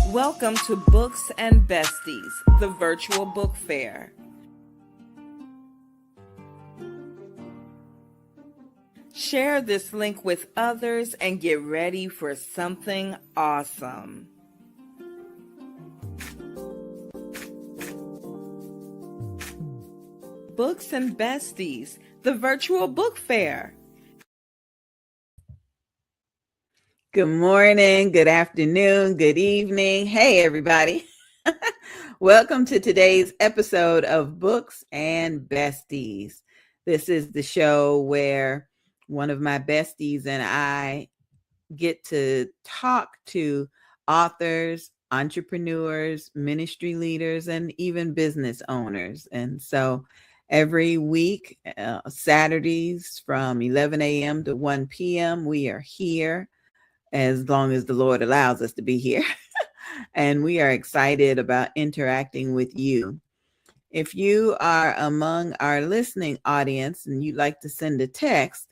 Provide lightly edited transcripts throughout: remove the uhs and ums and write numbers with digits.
Welcome to Books and Besties, the virtual book fair. Share this link with others and get ready for something awesome. Books and Besties, the virtual book fair. Good morning, good afternoon, good evening. Hey, everybody. Welcome to today's episode of Books and Besties. This is the show where one of my besties and I get to talk to authors, entrepreneurs, ministry leaders, and even business owners. And so every week, Saturdays from 11 a.m. to 1 p.m., we are here as long as the Lord allows us to be here. And we are excited about interacting with you. If you are among our listening audience and you'd like to send a text,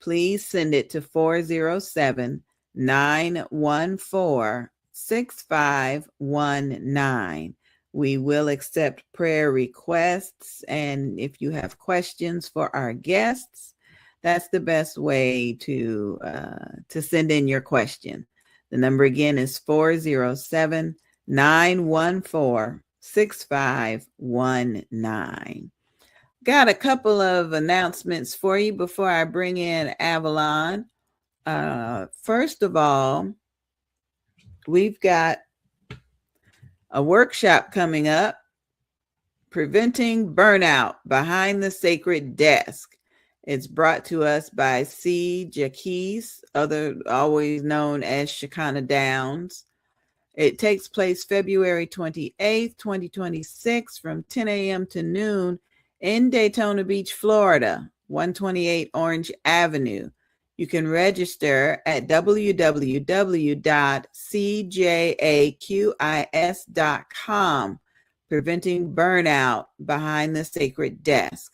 please send it to 407-914-6519. We will accept prayer requests, and if you have questions for our guests, that's the best way to send in your question. The number again is 407-914-6519. Got a couple of announcements for you before I bring in Avalon. First of all, we've got a workshop coming up, Preventing Burnout Behind the Sacred Desk. It's brought to us by C. Jaquise, always known as Shekinah Downs. It takes place February 28th, 2026 from 10 a.m. to noon in Daytona Beach, Florida, 128 Orange Avenue. You can register at www.cjaqis.com, Preventing Burnout Behind the Sacred Desk.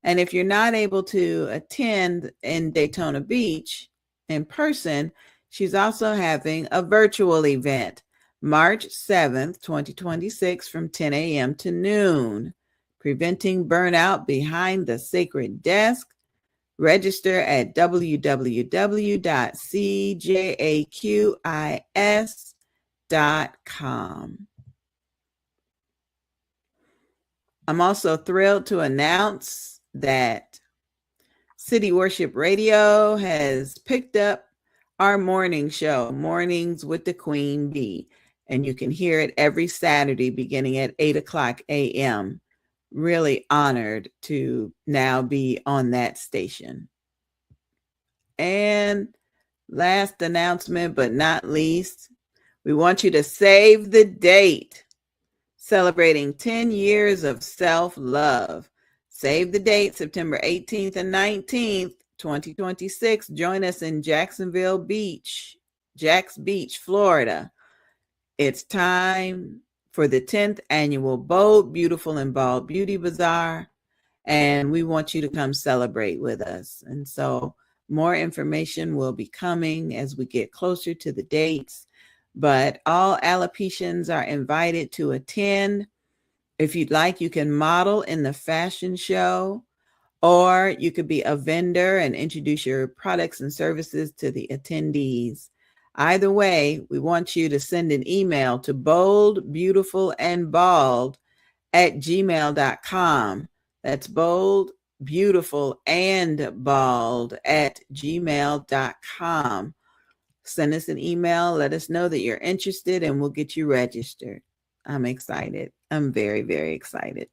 And if you're not able to attend in Daytona Beach in person, she's also having a virtual event, March 7th, 2026 from 10 a.m. to noon. Preventing Burnout Behind the Sacred Desk. Register at www.cjaqis.com. I'm also thrilled to announce that City Worship Radio has picked up our morning show, Mornings with the Queen Bee, and you can hear it every Saturday beginning at 8 o'clock a.m. Really honored to now be on that station. And last announcement, but not least, we want you to save the date. Celebrating 10 years of self-love. Save the date, September 18th and 19th, 2026. Join us in Jax Beach, Florida. It's time for the 10th annual Bold, Beautiful, and Bald Beauty Bazaar, and we want you to come celebrate with us. And so more information will be coming as we get closer to the dates, but all alopecians are invited to attend. If you'd like, you can model in the fashion show, or you could be a vendor and introduce your products and services to the attendees. Either way, we want you to send an email to boldbeautiful.and-bald@gmail.com. That's bold, beautiful, and bald @gmail.com. Send us an email. Let us know that you're interested, and we'll get you registered. I'm excited. I'm very, very excited.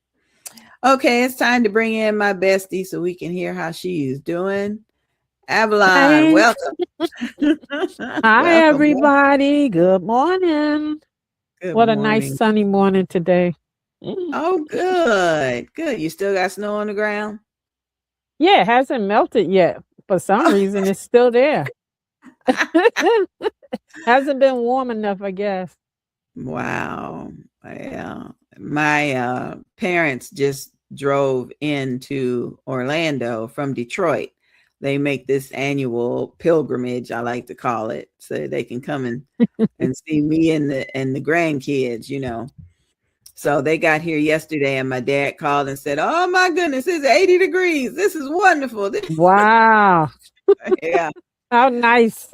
Okay, it's time to bring in my bestie so we can hear how she is doing. Avalon, Hi. welcome. Hi, everybody. Good morning. Good what morning. A nice sunny morning today. Oh, good. Good. You still got snow on the ground? Yeah, it hasn't melted yet. For some reason, it's still there. Hasn't been warm enough, I guess. Wow. Yeah. My parents just drove into Orlando from Detroit they make this annual pilgrimage, I like to call it, so they can come and see me and the grandkids, you know. So they got here yesterday, and my dad called and said, "Oh my goodness, it's 80 degrees. This is wonderful." Wow. Yeah. How nice.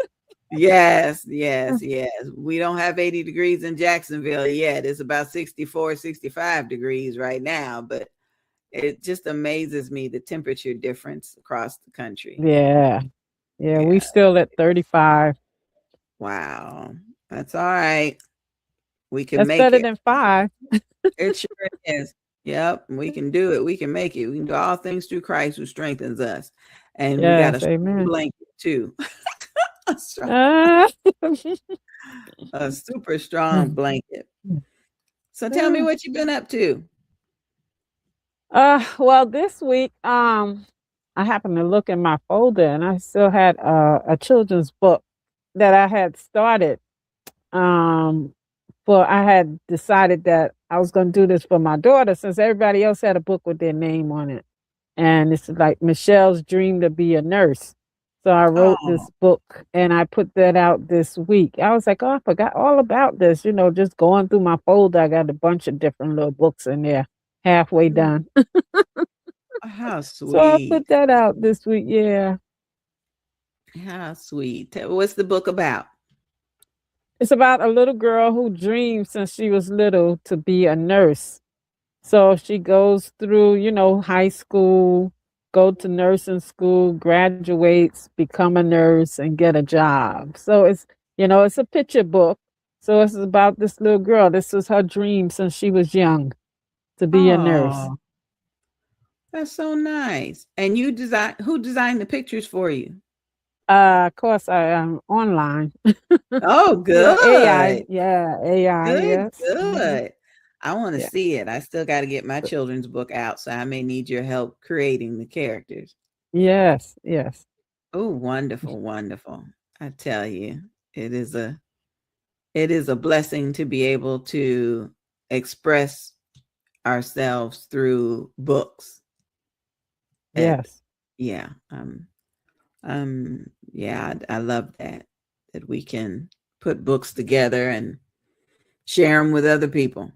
Yes, yes, yes. We don't have 80 degrees in Jacksonville yet. It's about 64, 65 degrees right now, but it just amazes me the temperature difference across the country. Yeah. Yeah, we Yeah. still at 35. Wow. That's all right. We can That's make better it. than 5. It sure is. Yep. We can do it. We can make it. We can do all things through Christ who strengthens us. And we got a Yes, strong amen. blanket too. a, strong, Uh, a super strong blanket. So tell me what you've been up to. well, this week, I happened to look in my folder and I still had a children's book that I had started. Um, for I had decided that I was going to do this for my daughter since everybody else had a book with their name on it, and it's like Michelle's dream to be a nurse. So I wrote Oh, this book and I put that out this week. I was like, oh, I forgot all about this. Just going through my folder, I got a bunch of different little books in there, halfway done. how So I sweet. put that out this week. Yeah. How sweet. What's the book about? It's about a little girl who dreamed since she was little to be a nurse. So she goes through, high school, go to nursing school, graduates, become a nurse, and get a job. So it's a picture book. So it's about this little girl. This is her dream since she was young to be a nurse. Oh, that's so nice. And who designed the pictures for you? Of course, I am online. Oh, AI. good. Yeah, AI. Good, Yes. good. I want to Yeah. see it. I still got to get my children's book out, so I may need your help creating the characters. Yes. Yes. Oh, wonderful, wonderful. I tell you, it is a it is a blessing to be able to express ourselves through books. It, Yes. yeah, yeah, I love that we can put books together and share them with other people.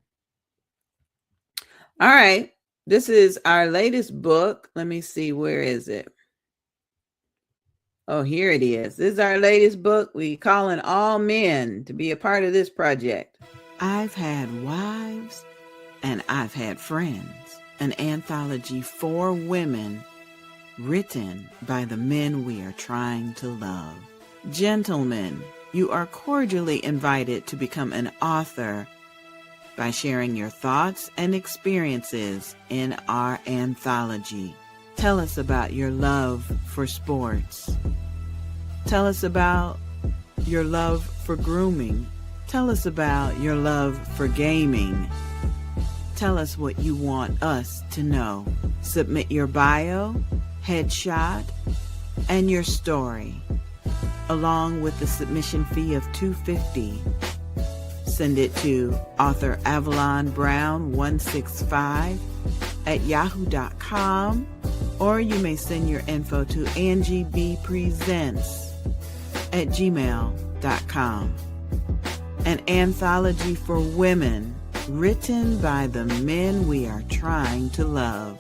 All right. This is our latest book. Let me see. Where is it? Oh, here it is. This is our latest book. We calling all men to be a part of this project. I've had wives and I've had friends. An anthology for women written by the men we are trying to love. Gentlemen, you are cordially invited to become an author by sharing your thoughts and experiences in our anthology. Tell us about your love for sports. Tell us about your love for grooming. Tell us about your love for gaming. Tell us what you want us to know. Submit your bio, headshot, and your story, along with the submission fee of $250. Send it to author Avalon Brown 165 at yahoo.com, or you may send your info to angiebpresents at gmail.com. An anthology for women written by the men we are trying to love.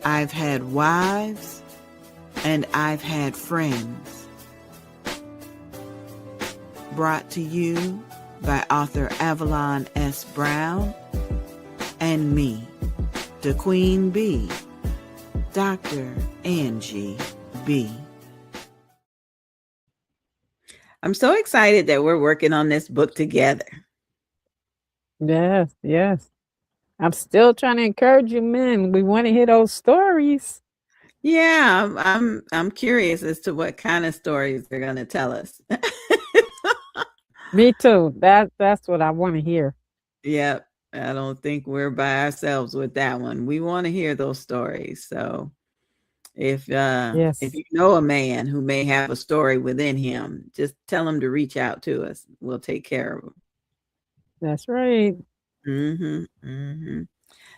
I've had wives and I've had friends. Brought to you by author Avalon S. Brown and me, the Queen Bee, Dr. Angie B. I'm so excited that we're working on this book together. Yes. Yes. I'm still trying to encourage you, men. We want to hear those stories. Yeah, I'm curious as to what kind of stories they're going to tell us. Me too. That's what I want to hear. Yep. I don't think we're by ourselves with that one. We want to hear those stories. So if Yes, you know a man who may have a story within him, just tell him to reach out to us. We'll take care of him. that's right. Mm-hmm. Mm-hmm.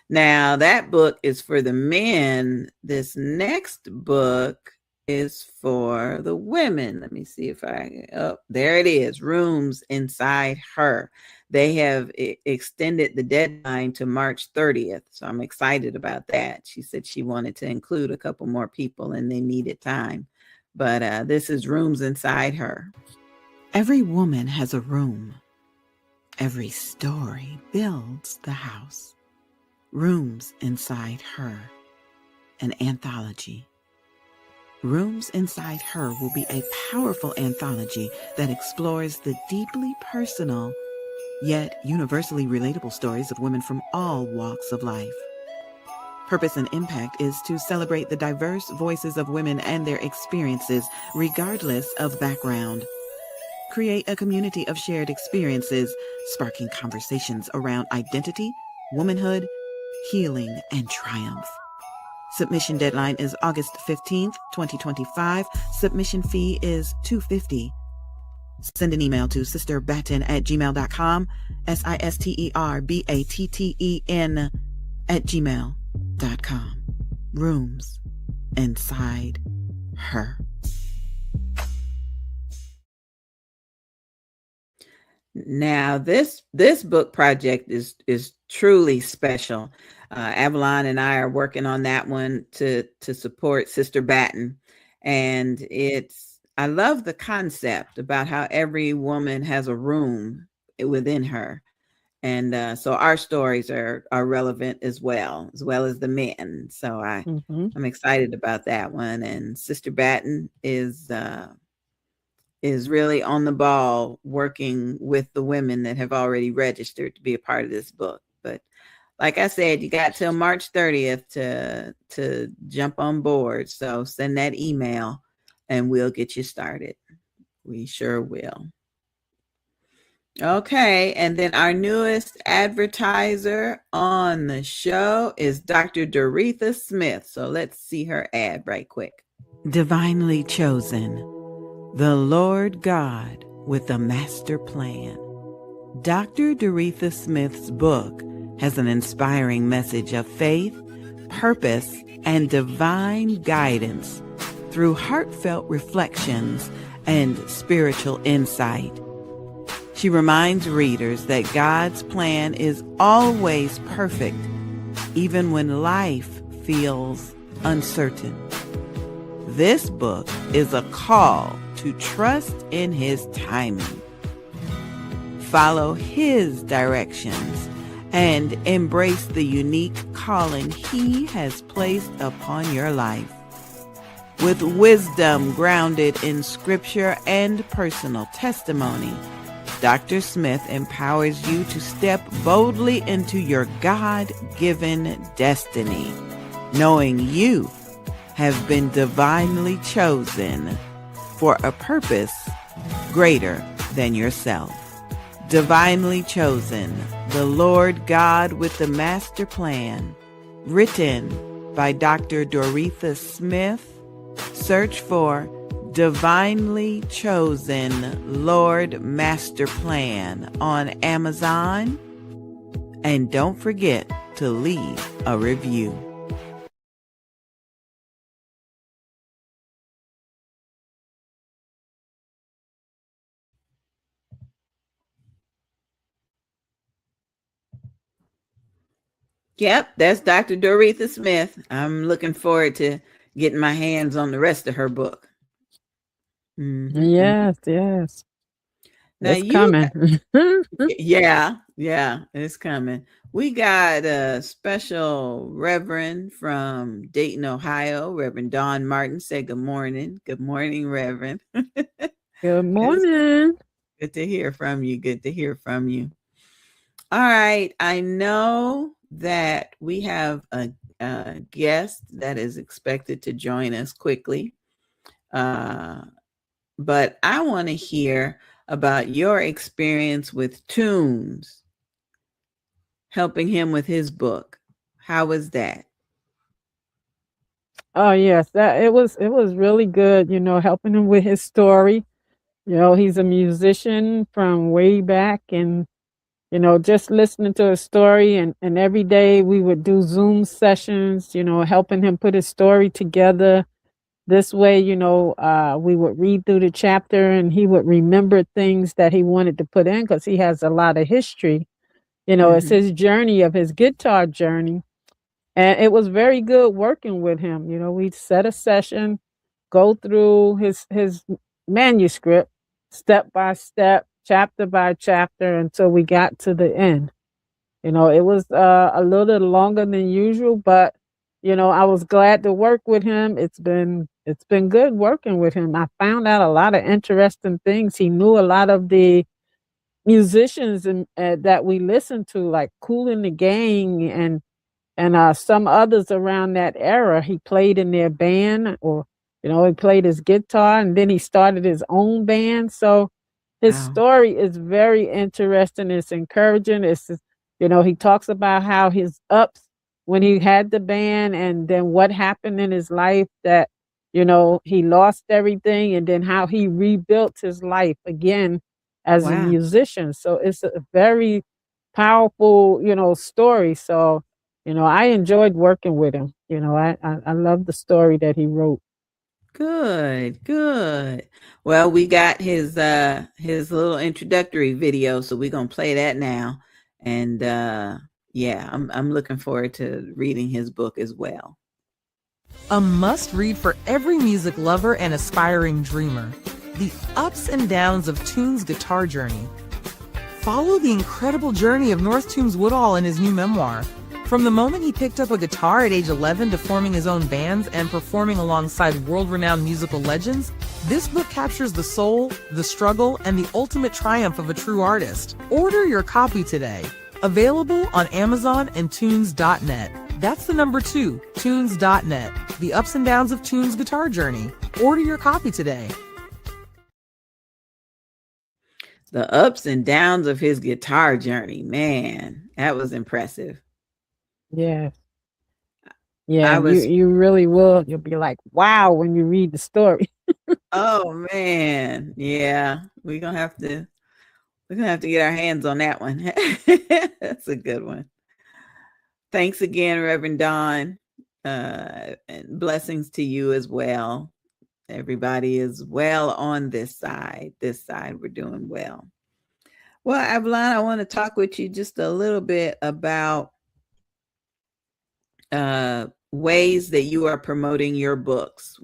Now, that book is for the men. This next book is for the women. Let me see if oh, there it is, Rooms Inside Her. They have extended the deadline to March 30th. So I'm excited about that. She said she wanted to include a couple more people and they needed time. But this is Rooms Inside Her. Every woman has a room. Every story builds the house. Rooms Inside Her, an anthology. Rooms Inside Her will be a powerful anthology that explores the deeply personal, yet universally relatable stories of women from all walks of life. Purpose and Impact is to celebrate the diverse voices of women and their experiences, regardless of background. Create a community of shared experiences, sparking conversations around identity, womanhood, healing, and triumph. Submission deadline is August 15th, 2025. Submission fee is $250. Send an email to sisterbatten@gmail.com, sisterbatten@gmail.com. Rooms Inside Her. Now, this book project is truly special. Avalon and I are working on that one to support Sister Batten, and I love the concept about how every woman has a room within her, and so our stories are relevant as well as the men. So I'm excited about that one, and Sister Batten is really on the ball working with the women that have already registered to be a part of this book. But like I said, you got till March 30th to jump on board. So send that email and we'll get you started. We sure will. Okay, and then our newest advertiser on the show is Dr. Doretha Smith. So let's see her ad right quick. Divinely chosen. The Lord God with a master plan. Dr. Doretha Smith's book has an inspiring message of faith, purpose, and divine guidance through heartfelt reflections and spiritual insight. She reminds readers that God's plan is always perfect, even when life feels uncertain. This book is a call to trust in His timing. Follow His directions and embrace the unique calling He has placed upon your life. With wisdom grounded in scripture and personal testimony, Dr. Smith empowers you to step boldly into your God-given destiny, knowing you have been divinely chosen for a purpose greater than yourself. Divinely Chosen, the Lord God with the Master Plan, written by Dr. Doretha Smith. Search for Divinely Chosen Lord Master Plan on Amazon. And don't forget to leave a review. Yep, that's Dr. Doretha Smith. I'm looking forward to getting my hands on the rest of her book. Yes, yes. Now It's coming. yeah, it's coming. We got a special Reverend from Dayton, Ohio. Reverend Dawn Martin said good morning. Good morning, Reverend. Good morning. Good to hear from you. Good to hear from you. All right. I know that we have a guest that is expected to join us quickly. But I want to hear about your experience with Tunes, helping him with his book. How was that? Oh yes, that it was really good, helping him with his story. He's a musician from way back, and just listening to his story. And every day we would do Zoom sessions, helping him put his story together. This way, we would read through the chapter and he would remember things that he wanted to put in because he has a lot of history. It's Mm-hmm. his journey of his guitar journey. And it was very good working with him. We'd set a session, go through his manuscript step by step, chapter by chapter until we got to the end. It was a little longer than usual, but I was glad to work with him. It's been good working with him. I found out a lot of interesting things. He knew a lot of the musicians and that we listened to, like Kool and the Gang and some others around that era. He played in their band, or he played his guitar, and then he started his own band. So his Wow. story is very interesting. It's encouraging. He talks about how his ups when he had the band, and then what happened in his life that he lost everything, and then how he rebuilt his life again as a Wow. musician. So it's a very powerful story. So I enjoyed working with him. I love the story that he wrote. Good, good. Well, we got his little introductory video, so we're gonna play that now. And yeah, I'm looking forward to reading his book as well. A must read for every music lover and aspiring dreamer. The ups and downs of Toon's guitar journey. Follow the incredible journey of North Toombs Woodall in his new memoir. From the moment he picked up a guitar at age 11 to forming his own bands and performing alongside world-renowned musical legends, this book captures the soul, the struggle, and the ultimate triumph of a true artist. Order your copy today. Available on Amazon and Tunes.net. That's the number 2, Tunes.net. The ups and downs of Toon's guitar journey. Order your copy today. The ups and downs of his guitar journey, man, that was impressive. Yeah. Yeah, I you was, you really will. You'll be like, wow, when you read the story. oh man, yeah, we're gonna have to get our hands on that one. That's a good one. Thanks again, Reverend Don, and blessings to you as well. Everybody is well on this side. This side, we're doing well. Well, Avalon, I want to talk with you just a little bit about ways that you are promoting your books.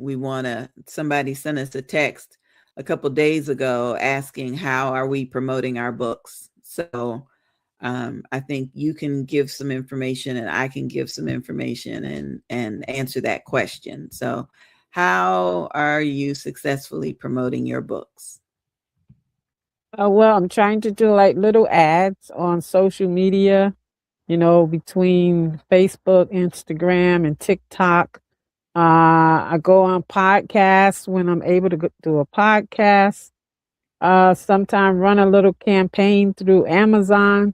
Somebody sent us a text a couple days ago asking how are we promoting our books. So I think you can give some information and I can give some information and answer that question. So how are you successfully promoting your books? Well, I'm trying to do like little ads on social media, between Facebook, Instagram, and TikTok. I go on podcasts when I'm able to do a podcast. Sometime run a little campaign through Amazon.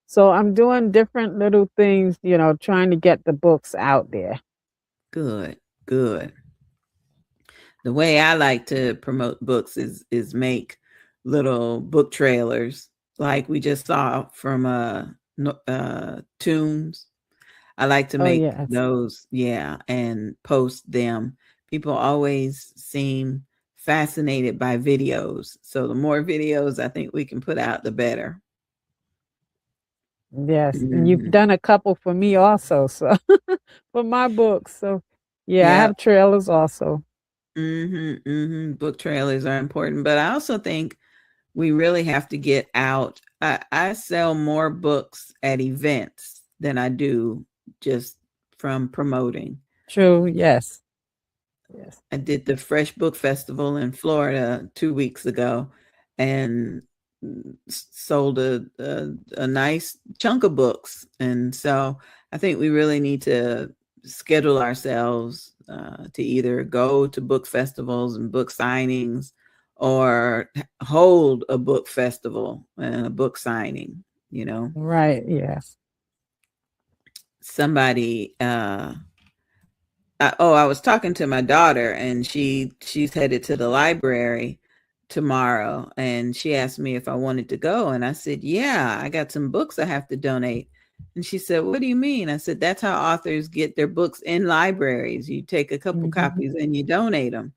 So I'm doing different little things, trying to get the books out there. Good, good. The way I like to promote books is make little book trailers like we just saw from Tunes. I like to Oh, make yes. those, yeah, and post them. People always seem fascinated by videos. So the more videos I think we can put out, the better. Yes. And you've Mhm. done a couple for me also. So for my books. So yeah, I Yep. have trailers also. Book trailers are important, but I also think we really have to get out. I sell more books at events than I do just from promoting. True. Yes. Yes. I did the Fresh Book Festival in Florida 2 weeks ago and sold a nice chunk of books. And so I think we really need to schedule ourselves to either go to book festivals and book signings or hold a book festival and a book signing, you know. Right. Yes. Somebody I was talking to my daughter and she's headed to the library tomorrow, and she asked me if I wanted to go, and I said, yeah, I got some books I have to donate. And she said, what do you mean? I said, that's how authors get their books in libraries. You take a couple copies and you donate them.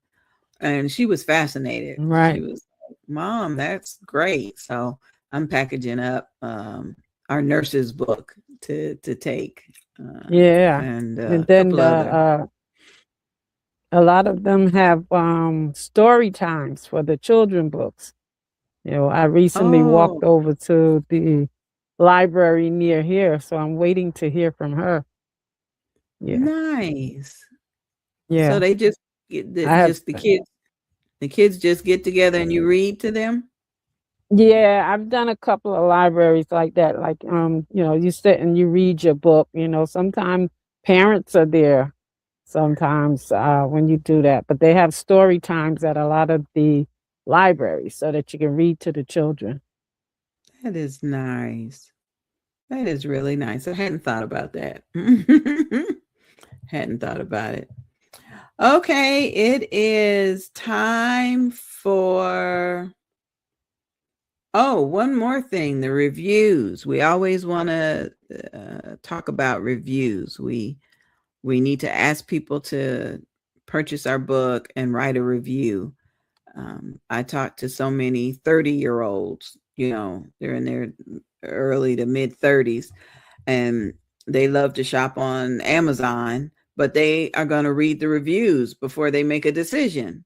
And she was fascinated. Right. She was like, Mom, that's great. So I'm packaging up our nurse's book to take. Yeah. And And a then couple other. a lot of them have story times for the children books. I recently walked Oh, over to the library near here, so I'm waiting to hear from her. Yeah. nice. So Yeah. they just get I have just the kids just get together and you read to them? Yeah, I've done a couple of libraries like that. Like, you sit and you read your book. Sometimes parents are there. Sometimes when you do that, but they have story times at a lot of the libraries so that you can read to the children. That is nice. That is really nice. I hadn't thought about that. Hadn't thought about it. Okay, it is time for one more thing, the reviews. We always want to talk about reviews. We need to ask people to purchase our book and write a review. I talked to so many 30-year-olds, they're in their early to mid 30s, and they love to shop on Amazon, but they are going to read the reviews before they make a decision.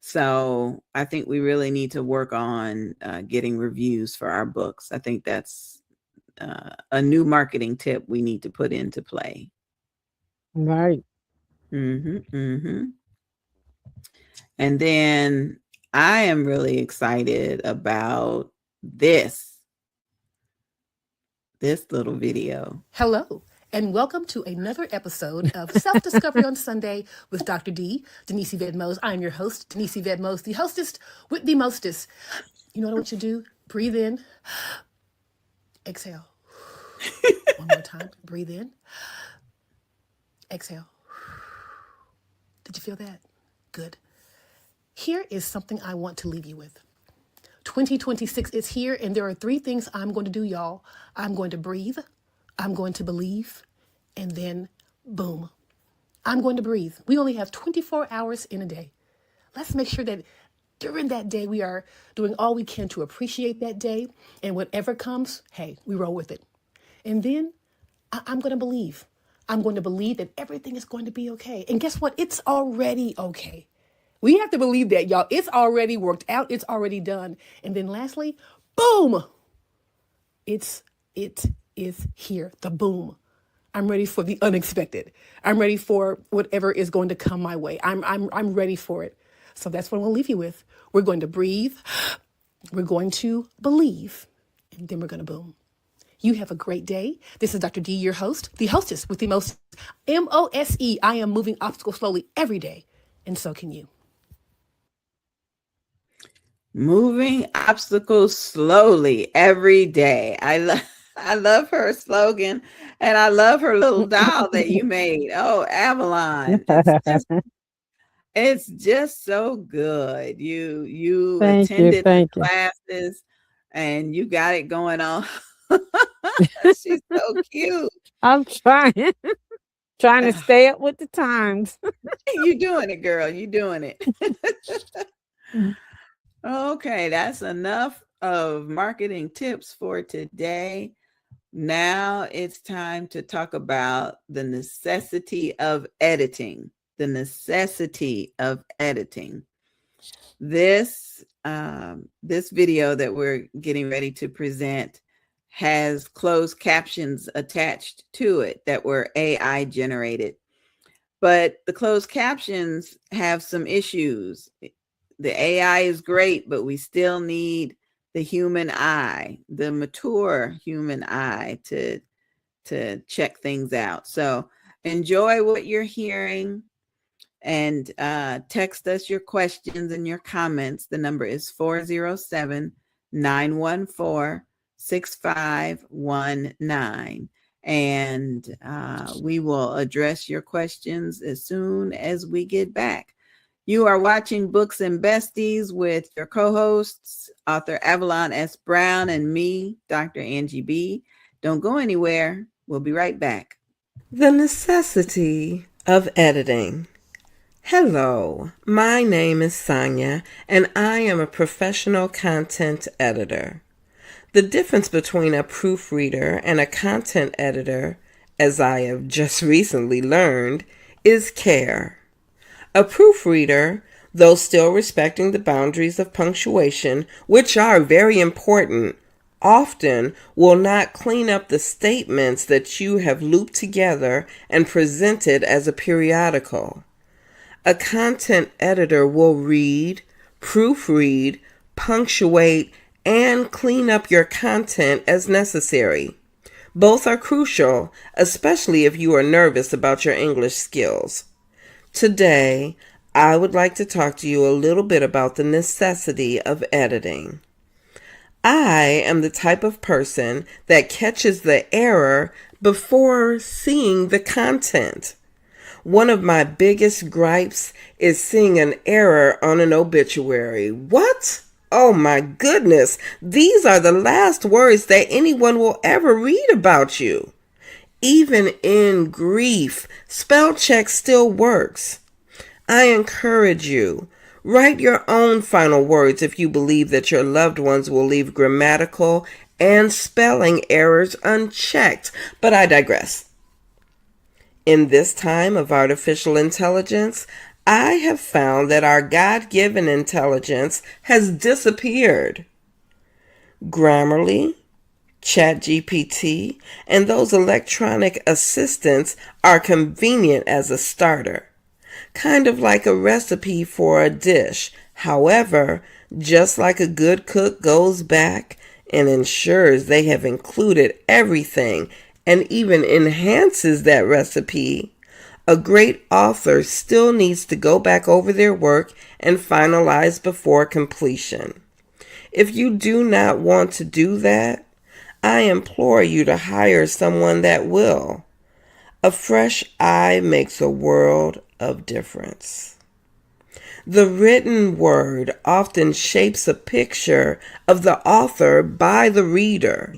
So I think we really need to work on getting reviews for our books. I think that's a new marketing tip we need to put into play. Right. And then I am really excited about this little video. Hello, and welcome to another episode of Self-Discovery on Sunday with Dr. D, Denise Yvette Mose. I'm your host, Denise Yvette Mose, the hostess with the mostest. You know what I want you to do? Breathe in, exhale. One more time. Breathe in, exhale. Did you feel that? Good. Here is something I want to leave you with. 2026 is here, and there are 3 things I'm going to do, y'all. I'm going to breathe, I'm going to believe, and then boom. I'm going to breathe. We only have 24 hours in a day. Let's make sure that during that day, we are doing all we can to appreciate that day, and whatever comes, hey, we roll with it. And then I'm going to believe. I'm going to believe that everything is going to be okay. And guess what? It's already okay. We have to believe that, y'all. It's already worked out. It's already done. And then lastly, boom. It is here. The boom. I'm ready for the unexpected. I'm ready for whatever is going to come my way. I'm ready for it. So that's what I'm going to leave you with. We're going to breathe. We're going to believe. And then we're going to boom. You have a great day. This is Dr. D, your host, the hostess with the most MOSE. I am moving obstacles slowly every day. And so can you. Moving obstacles slowly every day. I love her slogan, and I love her little doll that you made. Oh, Avalon. It's just so good. You Thank you. attended the Thank you. classes and you got it going on. She's so cute. I'm trying to stay up with the times. You doing it, girl. You doing it. Okay, that's enough of marketing tips for today. Now it's time to talk about the necessity of editing. The necessity of editing. This video that we're getting ready to present has closed captions attached to it that were AI generated. But the closed captions have some issues. The AI is great, but we still need the human eye, the mature human eye to check things out. So enjoy what you're hearing and text us your questions and your comments. The number is 407-914-6519. And we will address your questions as soon as we get back. You are watching Books and Besties with your co-hosts, author Avalon S. Brown and me, Dr. Angie B. Don't go anywhere. We'll be right back. The necessity of editing. Hello, my name is Sonia, and I am a professional content editor. The difference between a proofreader and a content editor, as I have just recently learned, is care. A proofreader, though still respecting the boundaries of punctuation, which are very important, often will not clean up the statements that you have looped together and presented as a periodical. A content editor will read, proofread, punctuate, and clean up your content as necessary. Both are crucial, especially if you are nervous about your English skills. Today, I would like to talk to you a little bit about the necessity of editing. I am the type of person that catches the error before seeing the content. One of my biggest gripes is seeing an error on an obituary. What? Oh my goodness, these are the last words that anyone will ever read about you. Even in grief, spell check still works. I encourage you, write your own final words if you believe that your loved ones will leave grammatical and spelling errors unchecked, but I digress. In this time of artificial intelligence, I have found that our God-given intelligence has disappeared. Grammarly, ChatGPT, and those electronic assistants are convenient as a starter, kind of like a recipe for a dish. However, just like a good cook goes back and ensures they have included everything and even enhances that recipe, a great author still needs to go back over their work and finalize before completion. If you do not want to do that, I implore you to hire someone that will. A fresh eye makes a world of difference. The written word often shapes a picture of the author by the reader.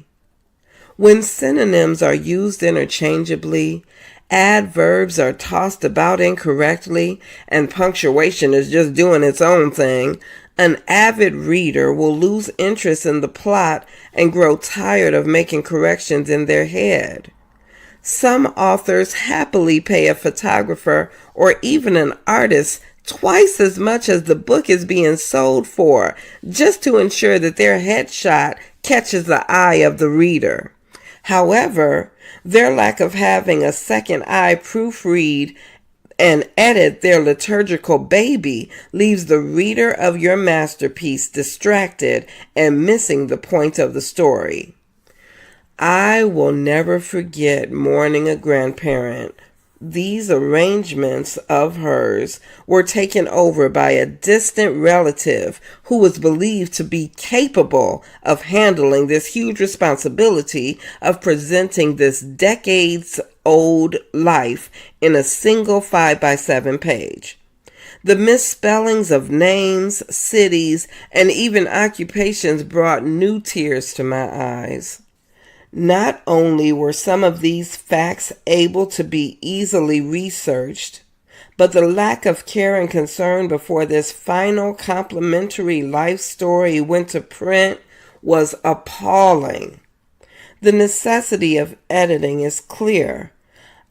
When synonyms are used interchangeably, adverbs are tossed about incorrectly, and punctuation is just doing its own thing, an avid reader will lose interest in the plot and grow tired of making corrections in their head. Some authors happily pay a photographer or even an artist twice as much as the book is being sold for, just to ensure that their headshot catches the eye of the reader. However, their lack of having a second eye proofread and edit their liturgical baby leaves the reader of your masterpiece distracted and missing the point of the story. I will never forget mourning a grandparent. These arrangements of hers were taken over by a distant relative who was believed to be capable of handling this huge responsibility of presenting this decades-old life in a single 5x7 page. The misspellings of names, cities, and even occupations brought new tears to my eyes. Not only were some of these facts able to be easily researched, but the lack of care and concern before this final complimentary life story went to print was appalling. The necessity of editing is clear.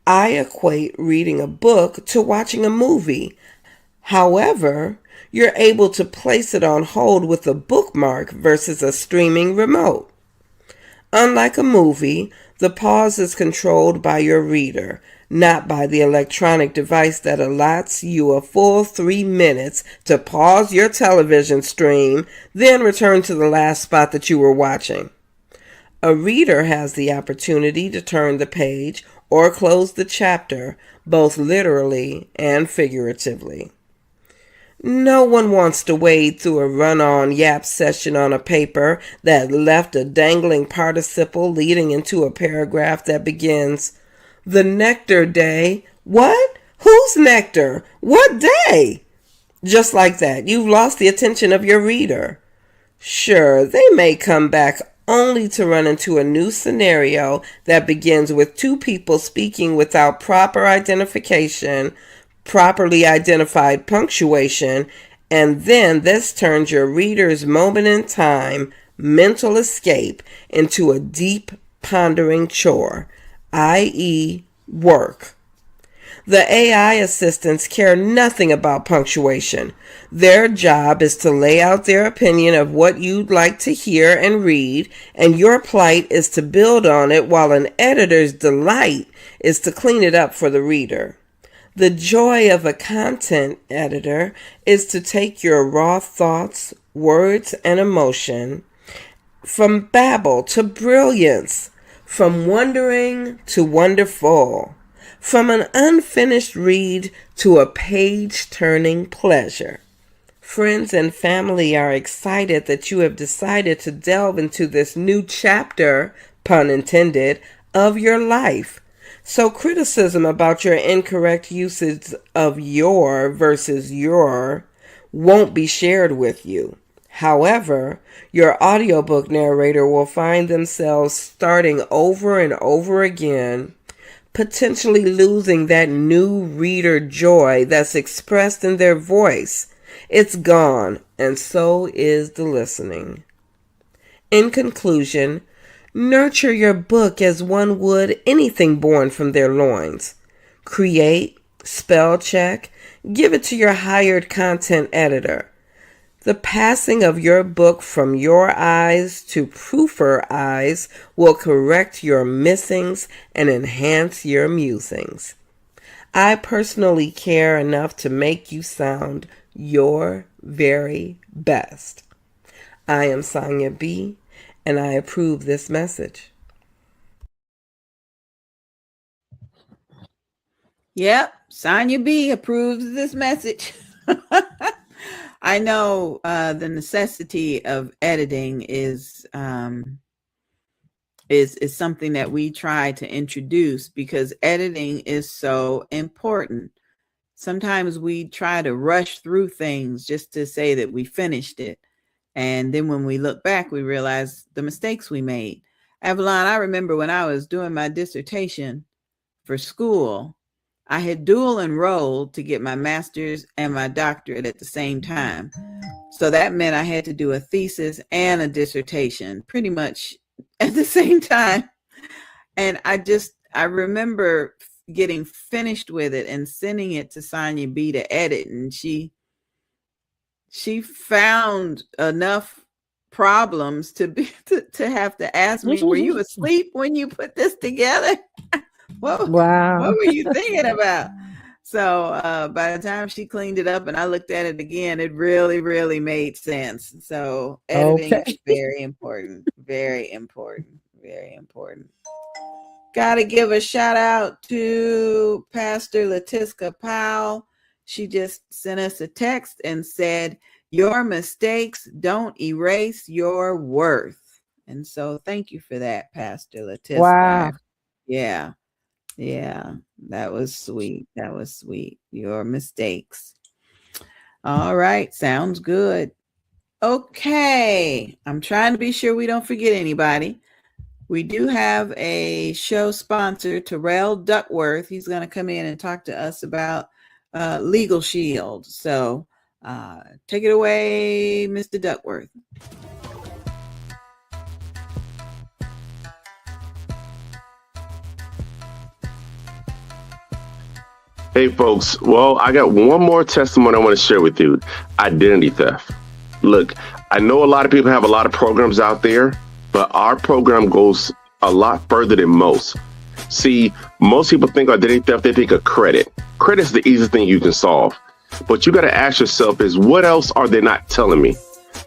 I equate reading a book to watching a movie. However, you're able to place it on hold with a bookmark versus a streaming remote. Unlike a movie, the pause is controlled by your reader, not by the electronic device that allots you a full 3 minutes to pause your television stream, then return to the last spot that you were watching. A reader has the opportunity to turn the page or close the chapter, both literally and figuratively. No one wants to wade through a run-on yap session on a paper that left a dangling participle leading into a paragraph that begins, "The nectar day." What? Whose nectar? What day? Just like that, you've lost the attention of your reader. Sure, they may come back only to run into a new scenario that begins with two people speaking without proper identification, properly identified punctuation, and then this turns your reader's moment in time mental escape into a deep pondering chore, i.e., work. The AI assistants care nothing about punctuation. Their job is to lay out their opinion of what you'd like to hear and read, and your plight is to build on it while an editor's delight is to clean it up for the reader. The joy of a content editor is to take your raw thoughts, words, and emotion from babble to brilliance, from wondering to wonderful, from an unfinished read to a page-turning pleasure. Friends and family are excited that you have decided to delve into this new chapter, pun intended, of your life. So criticism about your incorrect usage of your versus your won't be shared with you. However, your audiobook narrator will find themselves starting over and over again, potentially losing that new reader joy that's expressed in their voice. It's gone, and so is the listening. In conclusion, nurture your book as one would anything born from their loins. Create, spell check, give it to your hired content editor. The passing of your book from your eyes to proofer eyes will correct your missings and enhance your musings. I personally care enough to make you sound your very best. I am Sonia B., and I approve this message. Yep, Sonia B approves this message. I know the necessity of editing is something that we try to introduce because editing is so important. Sometimes we try to rush through things just to say that we finished it. And then when we look back, we realize the mistakes we made. Avalon, I remember when I was doing my dissertation for school, I had dual enrolled to get my master's and my doctorate at the same time. So that meant I had to do a thesis and a dissertation pretty much at the same time. And I remember getting finished with it and sending it to Sonia B to edit. And she found enough problems to have to ask me, were you asleep when you put this together? What were you thinking about? So by the time she cleaned it up and I looked at it again, it really, really made sense. So editing is very important, very important, very important. Got to give a shout out to Pastor Letiska Powell. She just sent us a text and said, your mistakes don't erase your worth. And so thank you for that, Pastor Letiska. Wow. Yeah, that was sweet. That was sweet. Your mistakes. All right, sounds good. Okay, I'm trying to be sure we don't forget anybody. We do have a show sponsor, Terrell Duckworth. He's going to come in and talk to us about Legal Shield. So take it away, Mr. Duckworth. Hey folks, well, I got one more testimony I want to share with you. Identity theft. Look, I know a lot of people have a lot of programs out there, but our program goes a lot further than most. See, most people think identity theft, they think of credit. Credit is the easiest thing you can solve. But you got to ask yourself is, what else are they not telling me?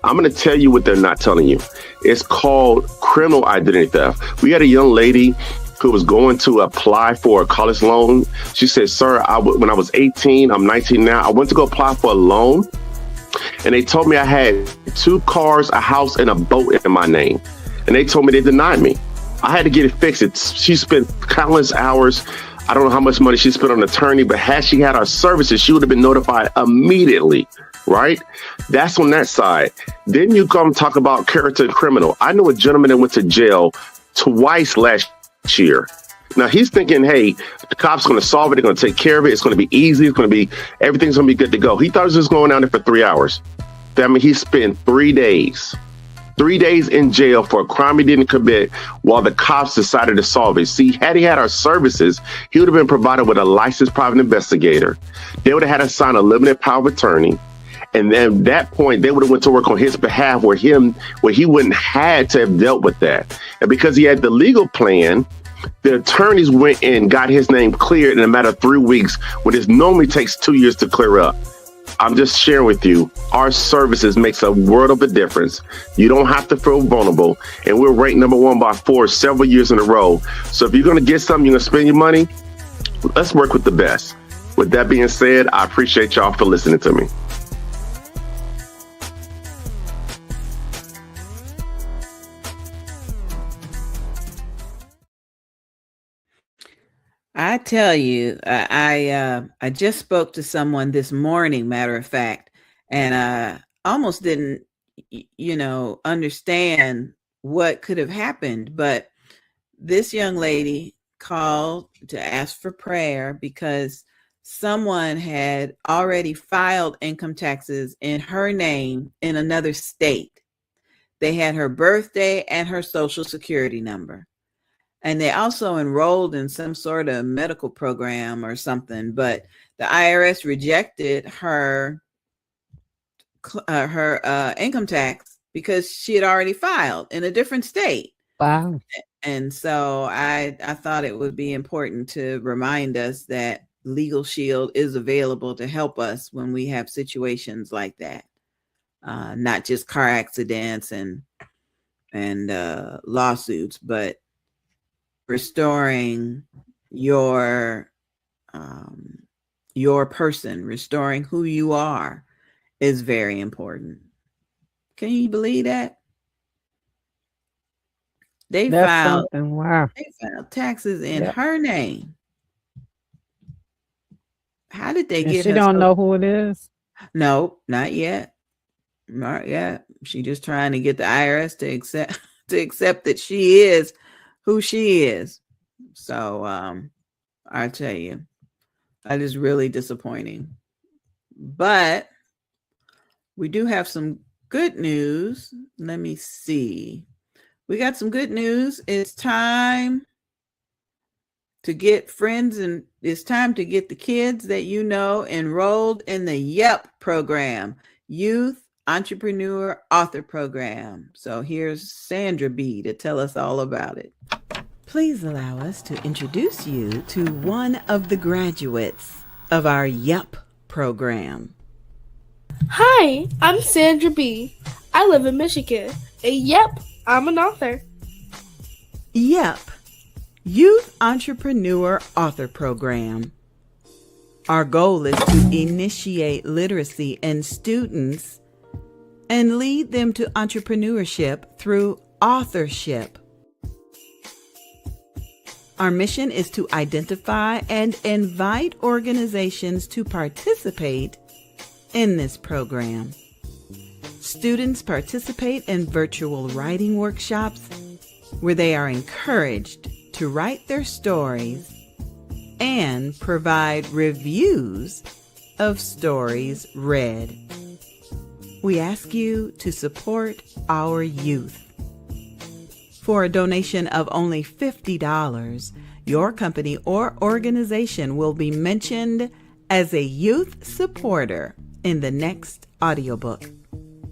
I'm going to tell you what they're not telling you. It's called criminal identity theft. We had a young lady who was going to apply for a college loan. She said, sir, when I was 18, I'm 19 now, I went to go apply for a loan. And they told me I had 2 cars, a house, and a boat in my name. And they told me they denied me. I had to get it fixed. She spent countless hours. I don't know how much money she spent on an attorney, but had she had our services, she would have been notified immediately. right? That's on that side. Then you come talk about character and criminal. I know a gentleman that went to jail twice last year. Now he's thinking, hey, the cops going to solve it. They're going to take care of it. It's going to be easy. Everything's going to be good to go. He thought he was just going down there for 3 hours. I mean, he spent 3 days. 3 days in jail for a crime he didn't commit while the cops decided to solve it. See, had he had our services, he would have been provided with a licensed private investigator. They would have had to sign a limited power of attorney. And then at that point, they would have went to work on his behalf where he wouldn't had to have dealt with that. And because he had the legal plan, the attorneys went and got his name cleared in a matter of 3 weeks, when it normally takes 2 years to clear up. I'm just sharing with you, our services makes a world of a difference. You don't have to feel vulnerable. And we're ranked number 1 by Forbes several years in a row. So if you're going to get something, you're going to spend your money, let's work with the best. With that being said, I appreciate y'all for listening to me. I tell you, I just spoke to someone this morning, matter of fact, and I almost didn't, understand what could have happened. But this young lady called to ask for prayer because someone had already filed income taxes in her name in another state. They had her birthday and her social security number. And they also enrolled in some sort of medical program or something, but the IRS rejected her income tax because she had already filed in a different state. Wow. And so I thought it would be important to remind us that Legal Shield is available to help us when we have situations like that, not just car accidents and lawsuits, but restoring your person, restoring who you are is very important. Can you believe that? They filed taxes in her name. How did they get she her? Don't know who it is? No, not yet. Not yet. She just trying to get the IRS to accept that she is who she is. So I tell you, that is really disappointing. But we do have some good news. Let me see. We got some good news. It's time to get friends, and it's time to get the kids that you know enrolled in the YEP program, Youth Entrepreneur Author Program. So here's Sandra B. to tell us all about it. Please allow us to introduce you to one of the graduates of our YEP program. Hi, I'm Sandra B. I live in Michigan. And yep, I'm an author. YEP, Youth Entrepreneur Author Program. Our goal is to initiate literacy in students and lead them to entrepreneurship through authorship. Our mission is to identify and invite organizations to participate in this program. Students participate in virtual writing workshops where they are encouraged to write their stories and provide reviews of stories read. We ask you to support our youth. For a donation of only $50, your company or organization will be mentioned as a youth supporter in the next audiobook.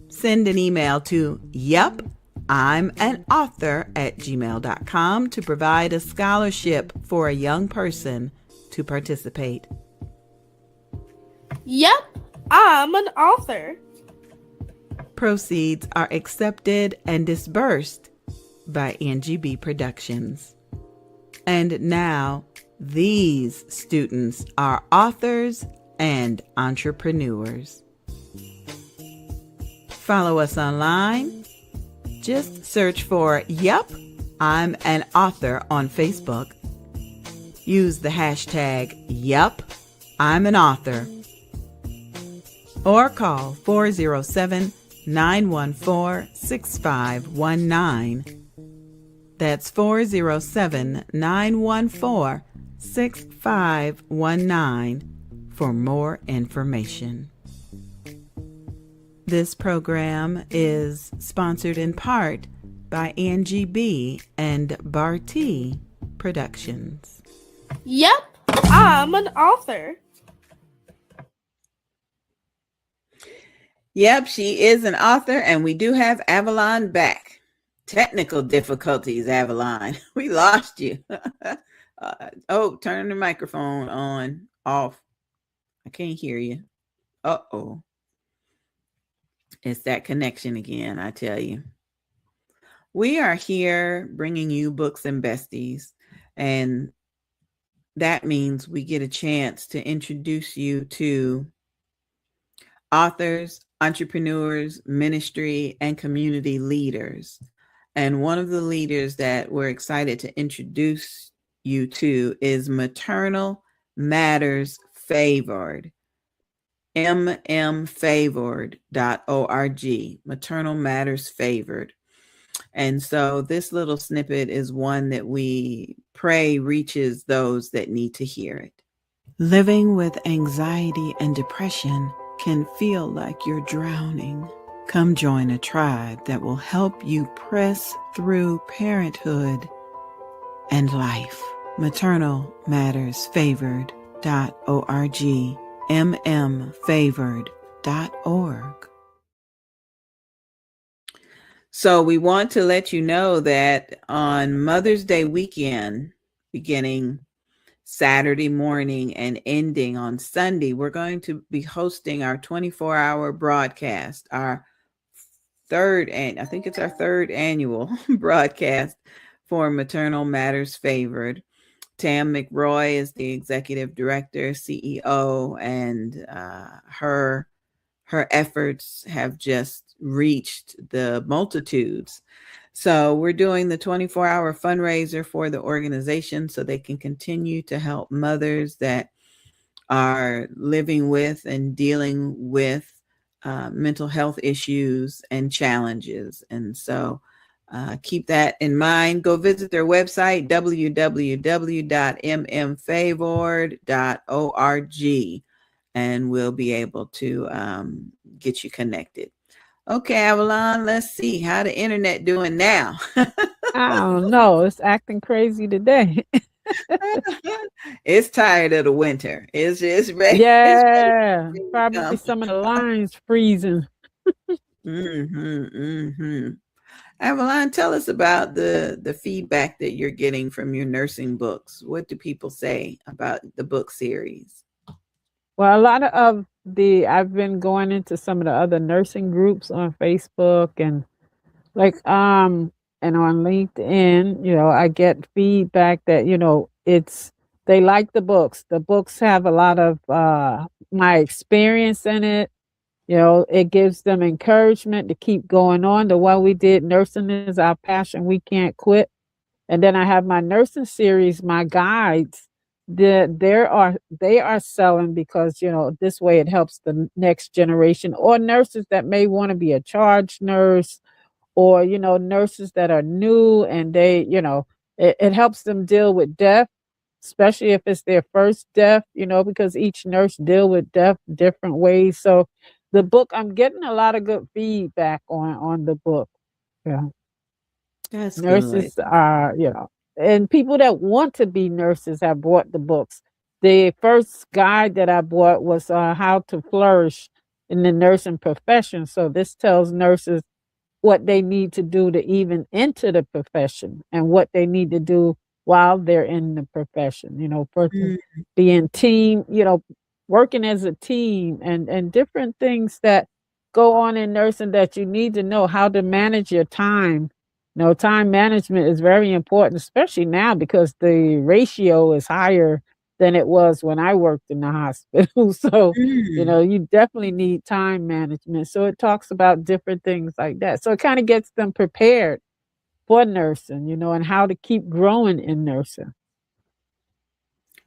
Send an email to yepI'mAnAuthor@gmail.com to provide a scholarship for a young person to participate. Yep, I'm an author. Proceeds are accepted and disbursed by NGB Productions. And now, these students are authors and entrepreneurs. Follow us online. Just search for Yep, I'm an Author on Facebook. Use the hashtag Yep, I'm an Author. or call 407-914-6519. That's 407-914-6519 for more information. This program is sponsored in part by Angie B. and Barty Productions. Yep, I'm an author. Yep, she is an author, and we do have Avalon back. Technical difficulties, Avalon. We lost you. Turn the microphone on, off. I can't hear you. Uh-oh. It's that connection again, I tell you. We are here bringing you books and besties, and that means we get a chance to introduce you to authors, entrepreneurs, ministry, and community leaders. And one of the leaders that we're excited to introduce you to is Maternal Matters Favored. mmfavored.org. Maternal Matters Favored. And so this little snippet is one that we pray reaches those that need to hear it. Living with anxiety and depression can feel like you're drowning. Come join a tribe that will help you press through parenthood and life. maternalmattersfavored.org. mmfavored.org. So we want to let you know that on Mother's Day weekend, beginning Saturday morning and ending on Sunday, we're going to be hosting our 24-hour broadcast, our third annual broadcast for Maternal Matters Favored. Tam McRoy is the executive director, CEO, and her efforts have just reached the multitudes. So we're doing the 24-hour fundraiser for the organization so they can continue to help mothers that are living with and dealing with mental health issues and challenges. And so keep that in mind. Go visit their website, www.mmfavored.org, and we'll be able to get you connected. Okay, Avalon, let's see how the internet doing now. I don't know. It's acting crazy today. It's tired of the winter. It's ready. Yeah, It's ready probably some of the lines freezing. Avalon, tell us about the feedback that you're getting from your nursing books. What do people say about the book series? Well, a lot of I've been going into some of the other nursing groups on Facebook and and on LinkedIn, I get feedback that, they like the books. The books have a lot of my experience in it. It gives them encouragement to keep going on. The one we did, Nursing is Our Passion, We Can't Quit. And then I have my nursing series, my guides. They are selling because this way it helps the next generation or nurses that may want to be a charge nurse or nurses that are new and it helps them deal with death, especially if it's their first death, because each nurse deal with death different ways. So the book, I'm getting a lot of good feedback on the book. Yeah. That's good. Nurses are, and people that want to be nurses have bought the books. The first guide that I bought was How to Flourish in the Nursing Profession. So this tells nurses what they need to do to even enter the profession and what they need to do while they're in the profession, for to be in team, working as a team and different things that go on in nursing that you need to know how to manage your time. Time management is very important, especially now because the ratio is higher than it was when I worked in the hospital. So, you definitely need time management. So it talks about different things like that. So it kind of gets them prepared for nursing, and how to keep growing in nursing.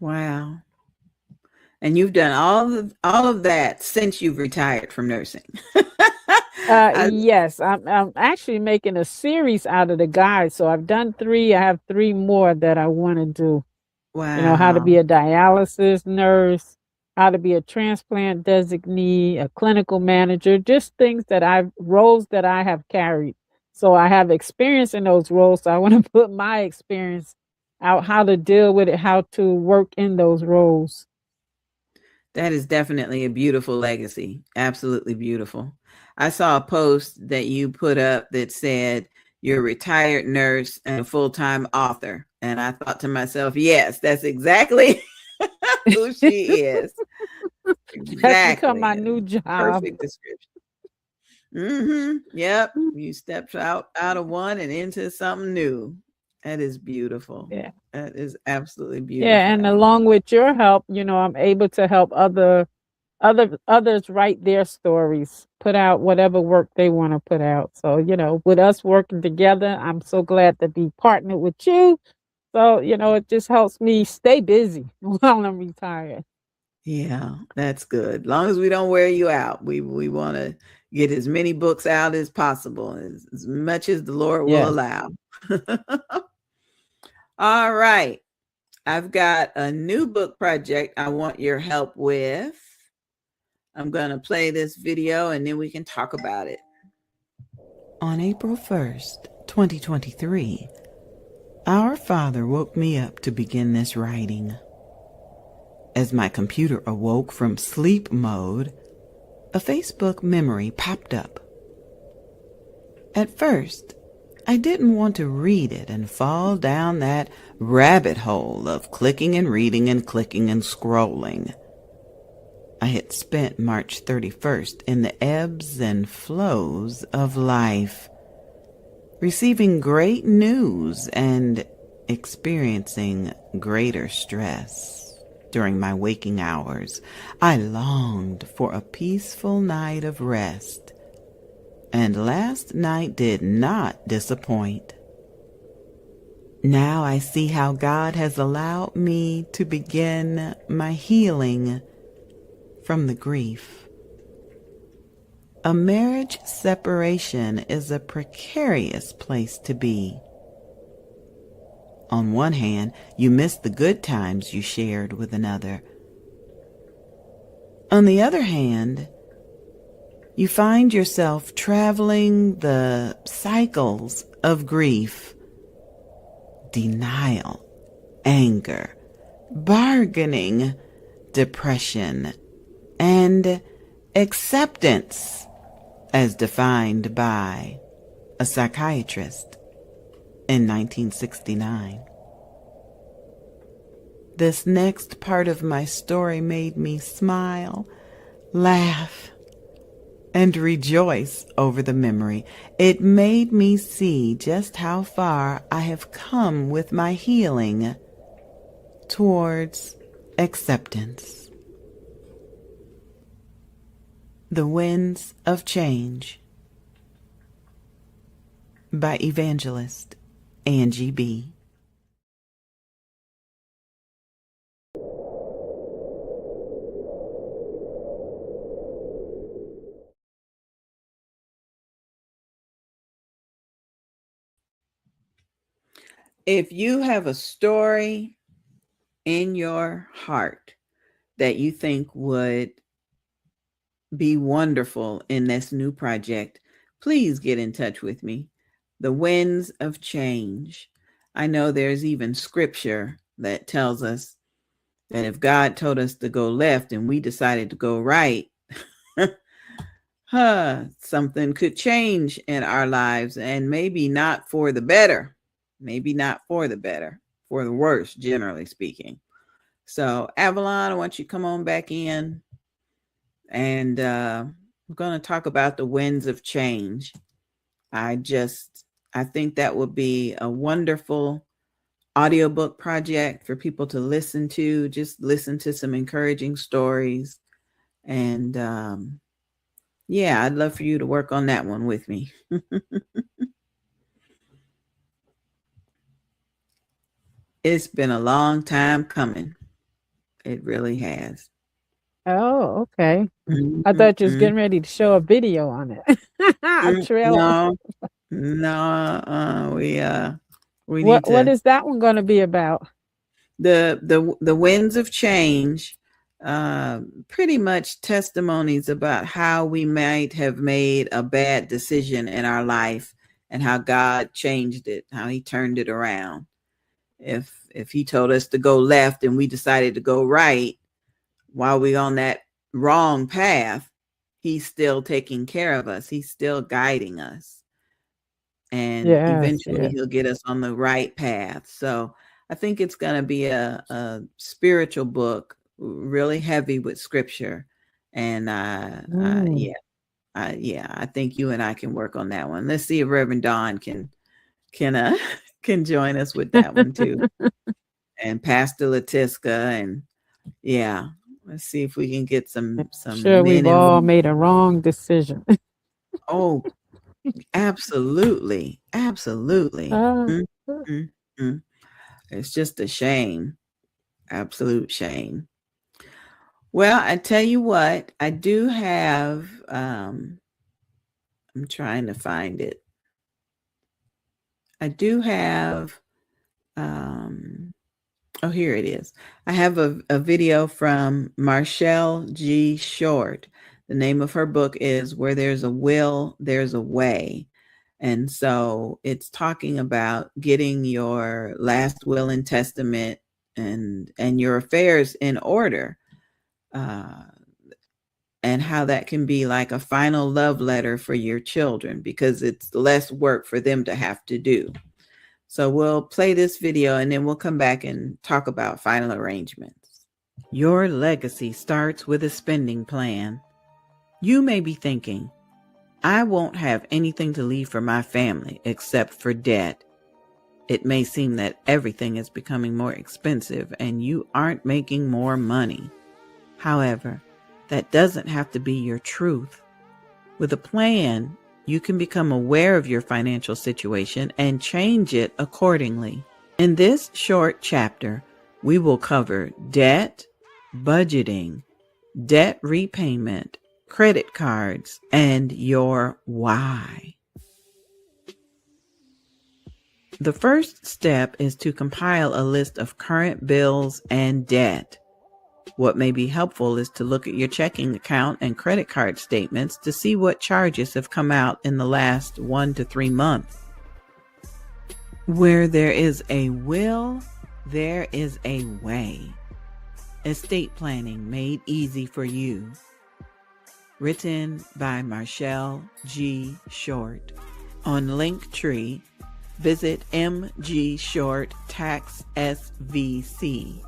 Wow. And you've done all of that since you've retired from nursing. I, Yes, I'm actually making a series out of the guide. So I've done 3. I have 3 more that I want to do. You know, how to be wow. a dialysis nurse, how to be a transplant designee, a clinical manager, just things that roles that I have carried. So I have experience in those roles. So I want to put my experience out, how to deal with it, how to work in those roles. That is definitely a beautiful legacy. Absolutely beautiful. I saw a post that you put up that said you're a retired nurse and a full-time author. And I thought to myself, yes, that's exactly who she is. That's become Exactly. my new job. Perfect description. Yep. You stepped out of one and into something new. That is beautiful. Yeah. That is absolutely Yeah, beautiful, and Evelyn. along with your help, I'm able to help others write their stories, put out whatever work they want to put out. So, with us working together, I'm so glad to be partnered with you. So, it just helps me stay busy while I'm retired. Yeah, that's good. Long as we don't wear you out, we want to get as many books out as possible, as much as the Lord will Yes. allow. All right. I've got a new book project I want your help with. I'm going to play this video and then we can talk about it. On April 1st, 2023, our Father woke me up to begin this writing. As my computer awoke from sleep mode, a Facebook memory popped up. At first, I didn't want to read it and fall down that rabbit hole of clicking and reading and clicking and scrolling. I had spent March 31st in the ebbs and flows of life, receiving great news and experiencing greater stress. During my waking hours, I longed for a peaceful night of rest, and last night did not disappoint. Now I see how God has allowed me to begin my healing from the grief. A marriage separation is a precarious place to be. On one hand, you miss the good times you shared with another. On the other hand, you find yourself traveling the cycles of grief, denial, anger, bargaining, depression, and acceptance, as defined by a psychiatrist in 1969. This next part of my story made me smile, laugh, and rejoice over the memory. It made me see just how far I have come with my healing towards acceptance. The Winds of Change by Evangelist Angie B. If you have a story in your heart that you think would be wonderful in this new project, please get in touch with me. The Winds of Change. I know there's even scripture that tells us that if God told us to go left and we decided to go right, something could change in our lives, and maybe not for the better. Maybe not for the better, for the worse, generally speaking. So, Avalon, I want you to come on back in, and we're going to talk about the winds of change. I think that would be a wonderful audiobook project for people to listen to. Just listen to some encouraging stories. And yeah, I'd love for you to work on that one with me. It's been a long time coming. It really has. Oh, okay. I Mm, thought you was mm, getting ready to show a video on it. A trailer. no, no, we need What to is that one gonna be about? the winds of change. Uh, Pretty much testimonies about how we might have made a bad decision in our life and how God changed it, how He turned it around. If He told us to go left and we decided to go right while we're on that wrong path, He's still taking care of us. He's still guiding us, and Yes, eventually yes. He'll get us on the right path. So I think it's going to be a spiritual book, really heavy with scripture. And Mm. yeah, I think you and I can work on that one. Let's see if Reverend Don can can join us with that one too, and Pastor Latiska, and yeah, let's see if we can get some Sure, men we've and all women. made a wrong decision. Oh, absolutely, absolutely. Uh, Mm, mm, mm. It's just a shame, absolute shame. Well, I tell you what, I do have. I'm trying to find it. I do have. Um, oh, here it is. I have a video from Marshall G. Short. The name of her book is Where There's a Will, There's a Way. And so it's talking about getting your last will and testament and your affairs in order. Uh, and how that can be like a final love letter for your children because it's less work for them to have to do. So we'll play this video and then we'll come back and talk about final arrangements. Your legacy starts with a spending plan. You may be thinking, I won't have anything to leave for my family except for debt. It may seem that everything is becoming more expensive and you aren't making more money. However, that doesn't have to be your truth. With a plan, you can become aware of your financial situation and change it accordingly. In this short chapter, we will cover debt, budgeting, debt repayment, credit cards, and your why. The first step is to compile a list of current bills and debt. What may be helpful is to look at your checking account and credit card statements to see what charges have come out in the last 1 to 3 months. Where there is a will, there is a way. Estate planning made easy for you. Written by Marshall G. Short. On Linktree, visit MG Short Tax SVC.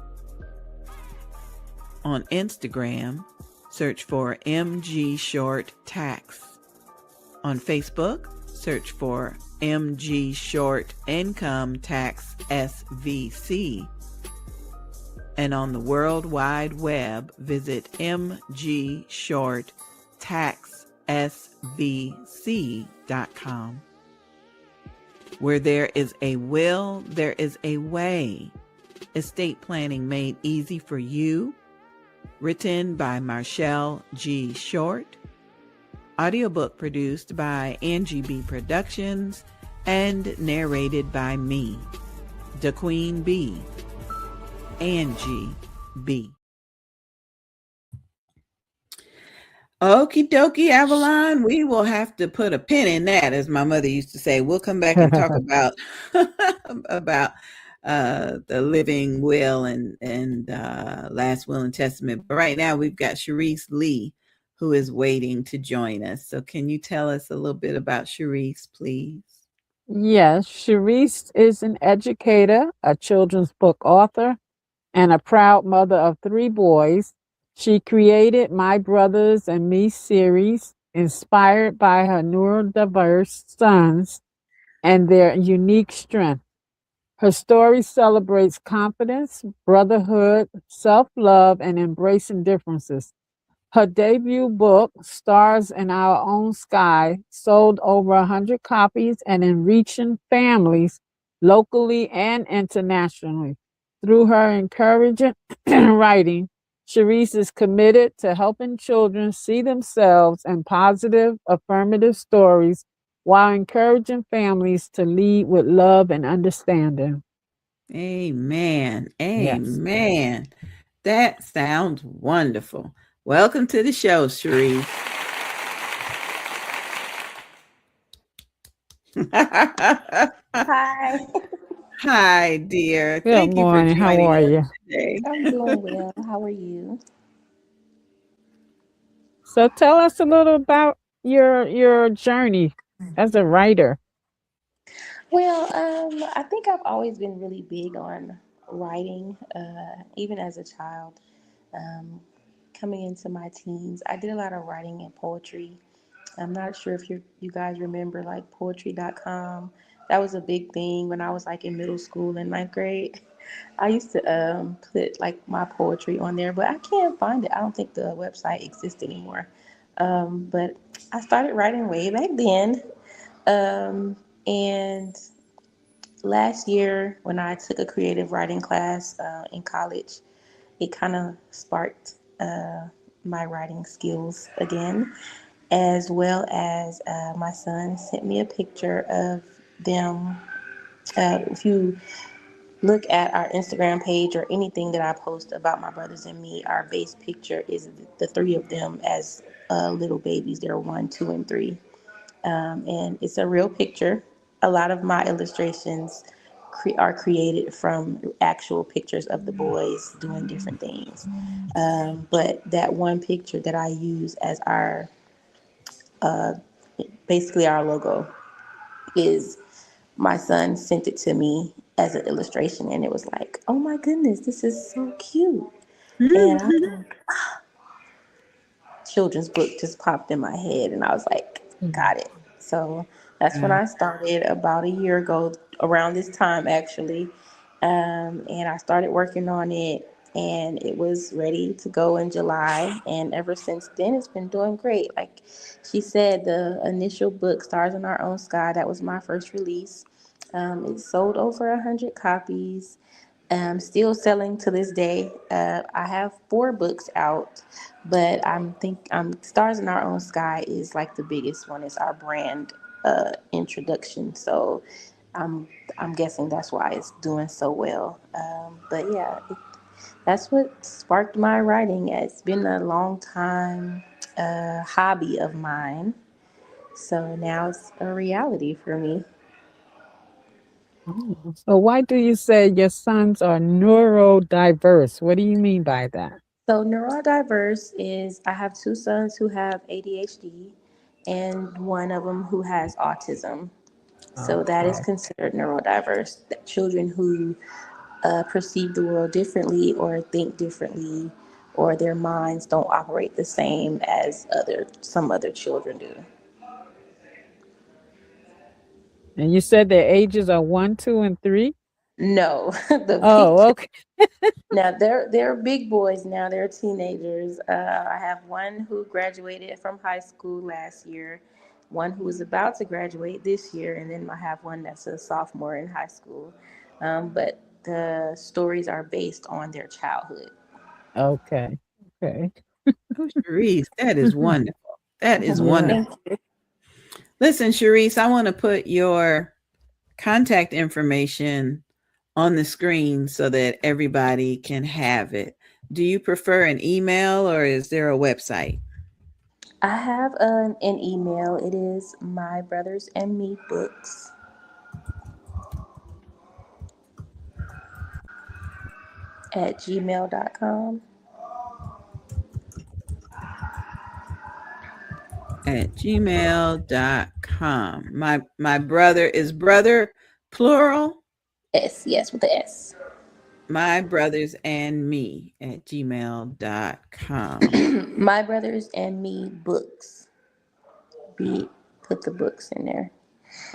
On Instagram, search for MG Short Tax. On Facebook, search for MG Short Income Tax SVC. And on the World Wide Web, visit mgshorttaxsvc.com. Where there is a will, there is a way. Estate planning made easy for you. Written by Marshall G. Short. Audiobook produced by Angie B. Productions and narrated by me, the Queen Bee, Angie B. Okie dokie, Avalon. We will have to put a pin in that, as my mother used to say. We'll come back and talk about about the living will and last will and testament. But right now, we've got Sharice Lee, who is waiting to join us. So, can you tell us a little bit about Sharice, please? Yes, Sharice is an educator, a children's book author, and a proud mother of 3 boys. She created My Brothers and Me series, inspired by her neurodiverse sons and their unique strength. Her story celebrates confidence, brotherhood, self love, and embracing differences. Her debut book, Stars in Our Own Sky, sold over 100 copies and enriching families locally and internationally. Through her encouraging writing, Sharice is committed to helping children see themselves in positive, affirmative stories while encouraging families to lead with love and understanding. Amen. Yes. Amen. That sounds wonderful. Welcome to the show, Cherie. Hi, Hi, dear. Good Thank you for morning. How joining are us you? today. I'm doing well. How are you? So tell us a little about your journey as a writer. Well, I think I've always been really big on writing, even as a child. Um, Coming into my teens, I did a lot of writing and poetry. I'm not sure if you guys remember like poetry.com. That was a big thing when I was like in middle school and ninth grade. I used to put like my poetry on there, but I can't find it. I don't think the website exists anymore. But I started writing way back then. And last year, when I took a creative writing class in college, it kind of sparked my writing skills again, as well as my son sent me a picture of them. If you look at our Instagram page or anything that I post about my brothers and me, our base picture is the three of them as little babies. They're 1, 2, and 3. And it's a real picture. A lot of my illustrations are created from actual pictures of the boys doing different things. But that one picture that I use as our basically our logo is my son sent it to me as an illustration, and it was like, oh my goodness, this is so cute. And I children's book just popped in my head, and I was like, got it. So that's when I started about a year ago, around this time actually. And I started working on it, and it was ready to go in July. And ever since then, it's been doing great. Like she said, the initial book, Stars in Our Own Sky, that was my first release. It sold over 100 copies. Still selling to this day. I have 4 books out, but Stars in Our Own Sky is like the biggest one. It's our brand introduction, so I'm I'm guessing that's why it's doing so well. But yeah, that's what sparked my writing. It's been a long time hobby of mine, so now it's a reality for me. Oh, so why do you say your sons are neurodiverse? What do you mean by that? So neurodiverse is I have 2 sons who have ADHD and one of them who has autism. So that is Okay. considered neurodiverse. Children who perceive the world differently or think differently, or their minds don't operate the same as some other children do. And you said their ages are 1, 2, and 3? No, the Oh, big okay. now they're big boys now. They're teenagers. I have one who graduated from high school last year, one who is about to graduate this year, and then I have one that's a sophomore in high school. But the stories are based on their childhood. Okay. Okay. Oh, Sharice, that is wonderful. That is Yeah. wonderful. Thank you. Listen, Sharice, I want to put your contact information on the screen so that everybody can have it. Do you prefer an email or is there a website? I have an email. It is my brothers and me books at gmail.com. At gmail.com. My brother is brother plural. S, yes, with the S. My brothers and me at gmail.com. My brothers and me books. Put the books in there.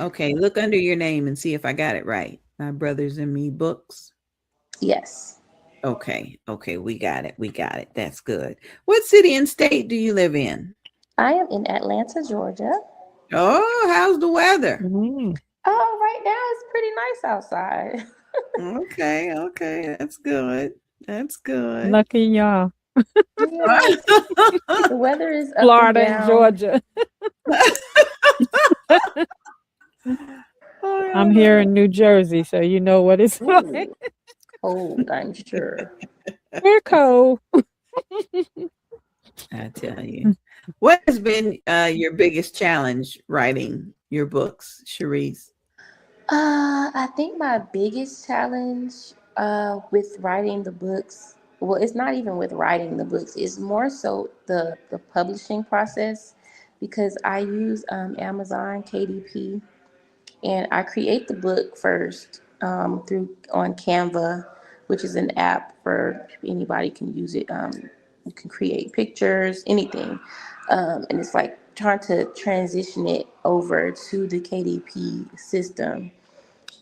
Okay, look under your name and see if I got it right. My brothers and me books. Yes. Okay, okay, we got it. We got it. That's good. What city and state do you live in? I am in Atlanta, Georgia. Oh, how's the weather? Mm, Oh, right now it's pretty nice outside. Okay, okay, that's good. That's good. lucky y'all. Yeah, the weather is up and Florida and down. Georgia. I'm here Oh, in New Jersey, so you know what it's like. Ooh, cold, I'm sure. We're cold. I tell you. What has been your biggest challenge writing your books, Cherise? I think my biggest challenge with writing the books, well, it's not even with writing the books, it's more so the publishing process because I use Amazon KDP and I create the book first through on Canva, which is an app for anybody can use it. You can create pictures, anything, and it's like trying to transition it over to the KDP system.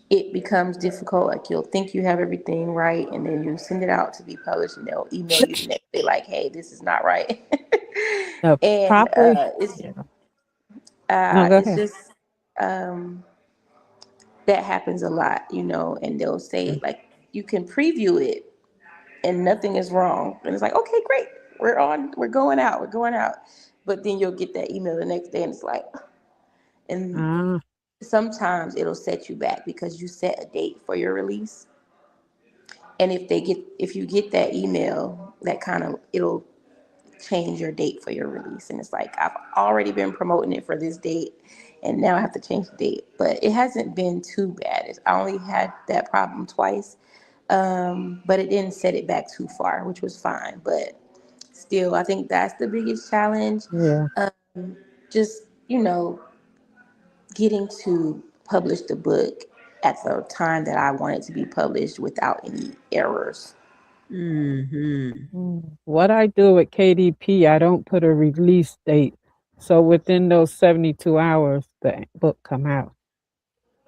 It becomes difficult. Like you'll think you have everything right, and then you send it out to be published, and they'll email you the next day like, "Hey, this is not right." No, and probably. Yeah. No, go it's ahead. just um, that happens a lot, and they'll say like you can preview it and nothing is wrong. And it's like, okay, great. We're going out. But then you'll get that email the next day and it's like, and Ah, sometimes it'll set you back because you set a date for your release. And if you get that email, that kind of, it'll change your date for your release. And it's like, I've already been promoting it for this date and now I have to change the date. But it hasn't been too bad. I only had that problem twice. But it didn't set it back too far, which was fine. But still, I think that's the biggest challenge. yeah. Just, getting to publish the book at the time that I want it to be published without any errors. Hmm. What I do with KDP, I don't put a release date. So within those 72 hours, the book come out.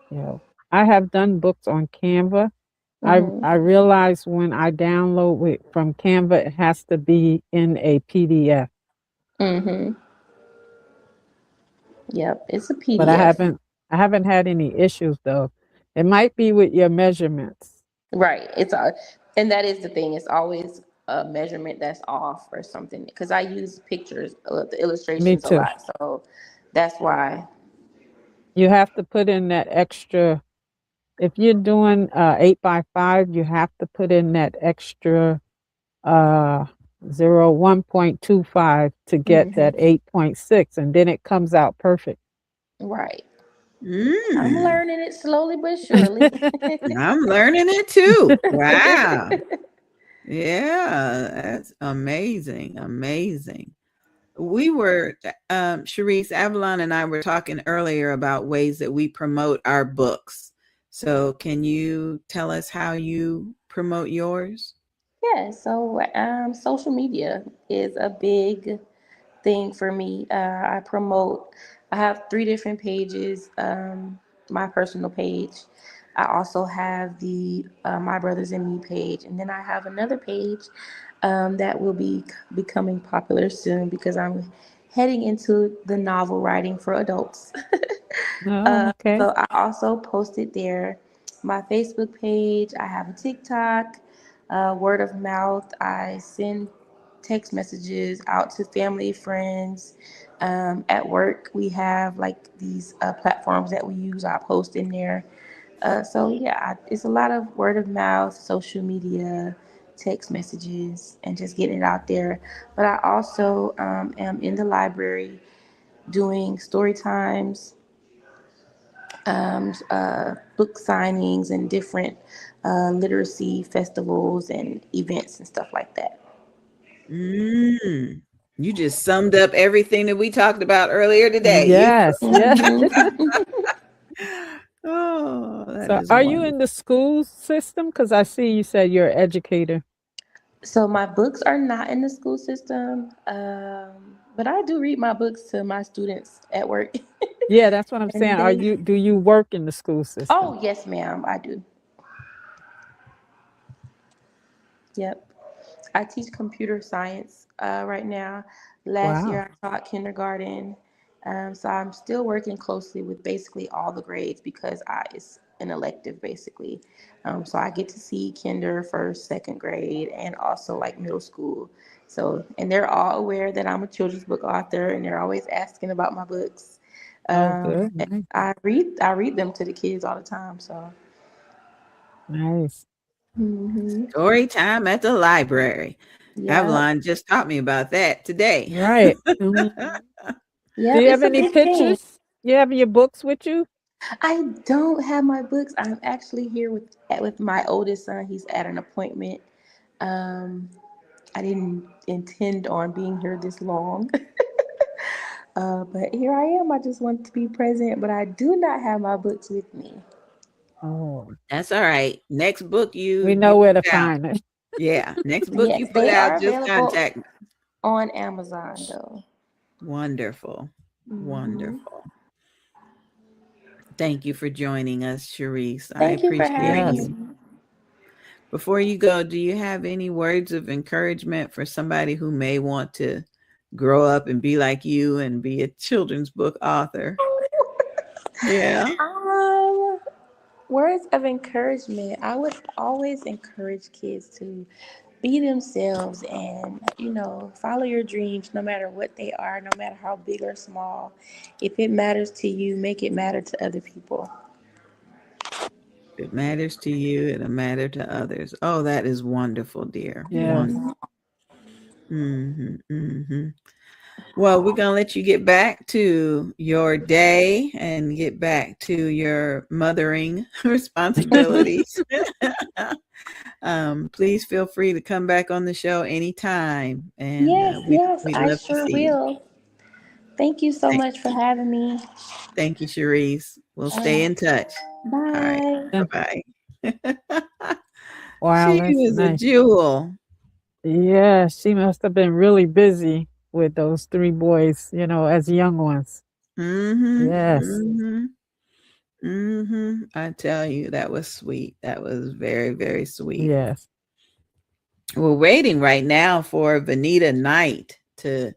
You know, I have done books on Canva. I Mm-hmm. realize when I download it from Canva, it has to be in a PDF. Mm-hmm. Yep. It's a But PDF. I haven't had any issues though. It might be with your measurements. Right. And that is the thing. It's always a measurement that's off or something. Because I use pictures, the Me illustrations a too. lot. So that's why. You have to put in that extra. If you're doing 8 by 5, you have to put in that extra uh 1.25 to get Hmm. that 8.6, and then it comes out perfect. Right. I'm Mm. learning it slowly but surely. I'm learning it too. Wow. Yeah, that's amazing. Amazing. We were, Sharice, Avalon and I were talking earlier about ways that we promote our books. So, can you tell us how you promote yours? Yeah, so social media is a big thing for me. I have three different pages. My personal page. I also have the My Brothers and Me page. And then I have another page that will be becoming popular soon because I'm heading into the novel writing for adults. Oh, okay. So I also posted there my Facebook page. I have a TikTok, word of mouth. I send text messages out to family, friends. At work, we have like these platforms that we use. I post in there. So yeah, it's a lot of word of mouth, social media, text messages, and just getting it out there. But I also am in the library doing story times, book signings and different literacy festivals and events and stuff like that. Mm. You just summed up everything that we talked about earlier today. You Yes, yes. Hmm. Oh, that So is are you in wonderful. the school system? Because I see you said you're an educator. So my books are not in the school system, but I do read my books to my students at work, Yeah, that's what I'm saying. and they. Do you work in the school system? Oh yes, ma'am, I do. Yep. I teach computer science right now. Last Wow. year I taught kindergarten. So I'm still working closely with basically all the grades because it's an elective basically. So I get to see kinder, first, second grade, and also like middle school So, and they're all aware that I'm a children's book author, and they're always asking about my books. Oh, good. And Nice. I read them to the kids all the time. So, Nice. Story time at the library. yeah, Avalon just taught me about that today. Right. Mhm. Do yeah, you have it's a any big thing. pictures? You have your books with you? I don't have my books. I'm actually here with my oldest son. He's at an appointment. Um, I didn't intend on being here this long. But here I am. I just want to be present, but I do not have my books with me. Oh, That's all right. Next book we you know where to put out. find it. Yeah, next book Yes, you put they are out, just available contact me. on Amazon, though. Wonderful. Hmm. Wonderful. Thank you for joining us, Sharice. I Thank you for appreciate having Yes. you. me. Before you go, do you have any words of encouragement for somebody who may want to grow up and be like you and be a children's book author? Yeah. Um, Words of encouragement. I would always encourage kids to be themselves and, follow your dreams no matter what they are, no matter how big or small. If it matters to you, make it matter to other people. If it matters to you, it'll matter to others. Oh, that is wonderful, dear. Yes. Wonderful. Well, we're going to let you get back to your day and get back to your mothering responsibilities. Please feel free to come back on the show anytime. And Yes, we'd, yes, we'd I love to sure see you. will. Thank you so much for having me. Thank you, Sharice. We'll All stay right. in touch. All right. Bye. Bye-bye. Wow, She that's was a nice. jewel. Yeah, she must have been really busy with those 3 boys, as young ones. Yes. I tell you, that was sweet. That was very, very sweet. Yes. We're waiting right now for Vanita Knight to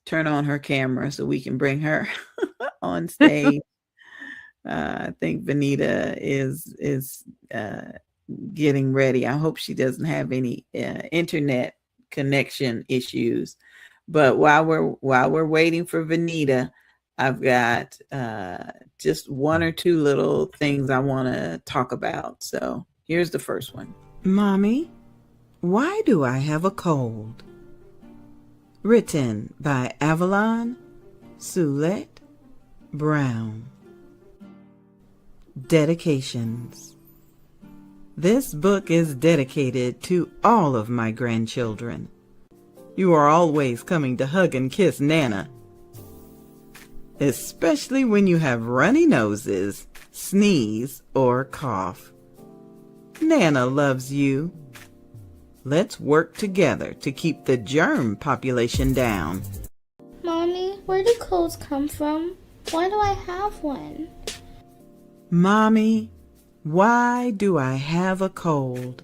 turn on her camera so we can bring her on stage. I think Vanita is getting ready. I hope she doesn't have any internet connection issues. But while we're waiting for Vanita, I've got just one or two little things I want to talk about. So here's the first one. Mommy, why do I have a cold? Written by Avalon Soulette Brown. Dedications. This book is dedicated to all of my grandchildren. You are always coming to hug and kiss Nana, especially when you have runny noses, sneeze, or cough. Nana loves you. Let's work together to keep the germ population down. Mommy, where do colds come from? Why do I have one? Mommy, why do I have a cold?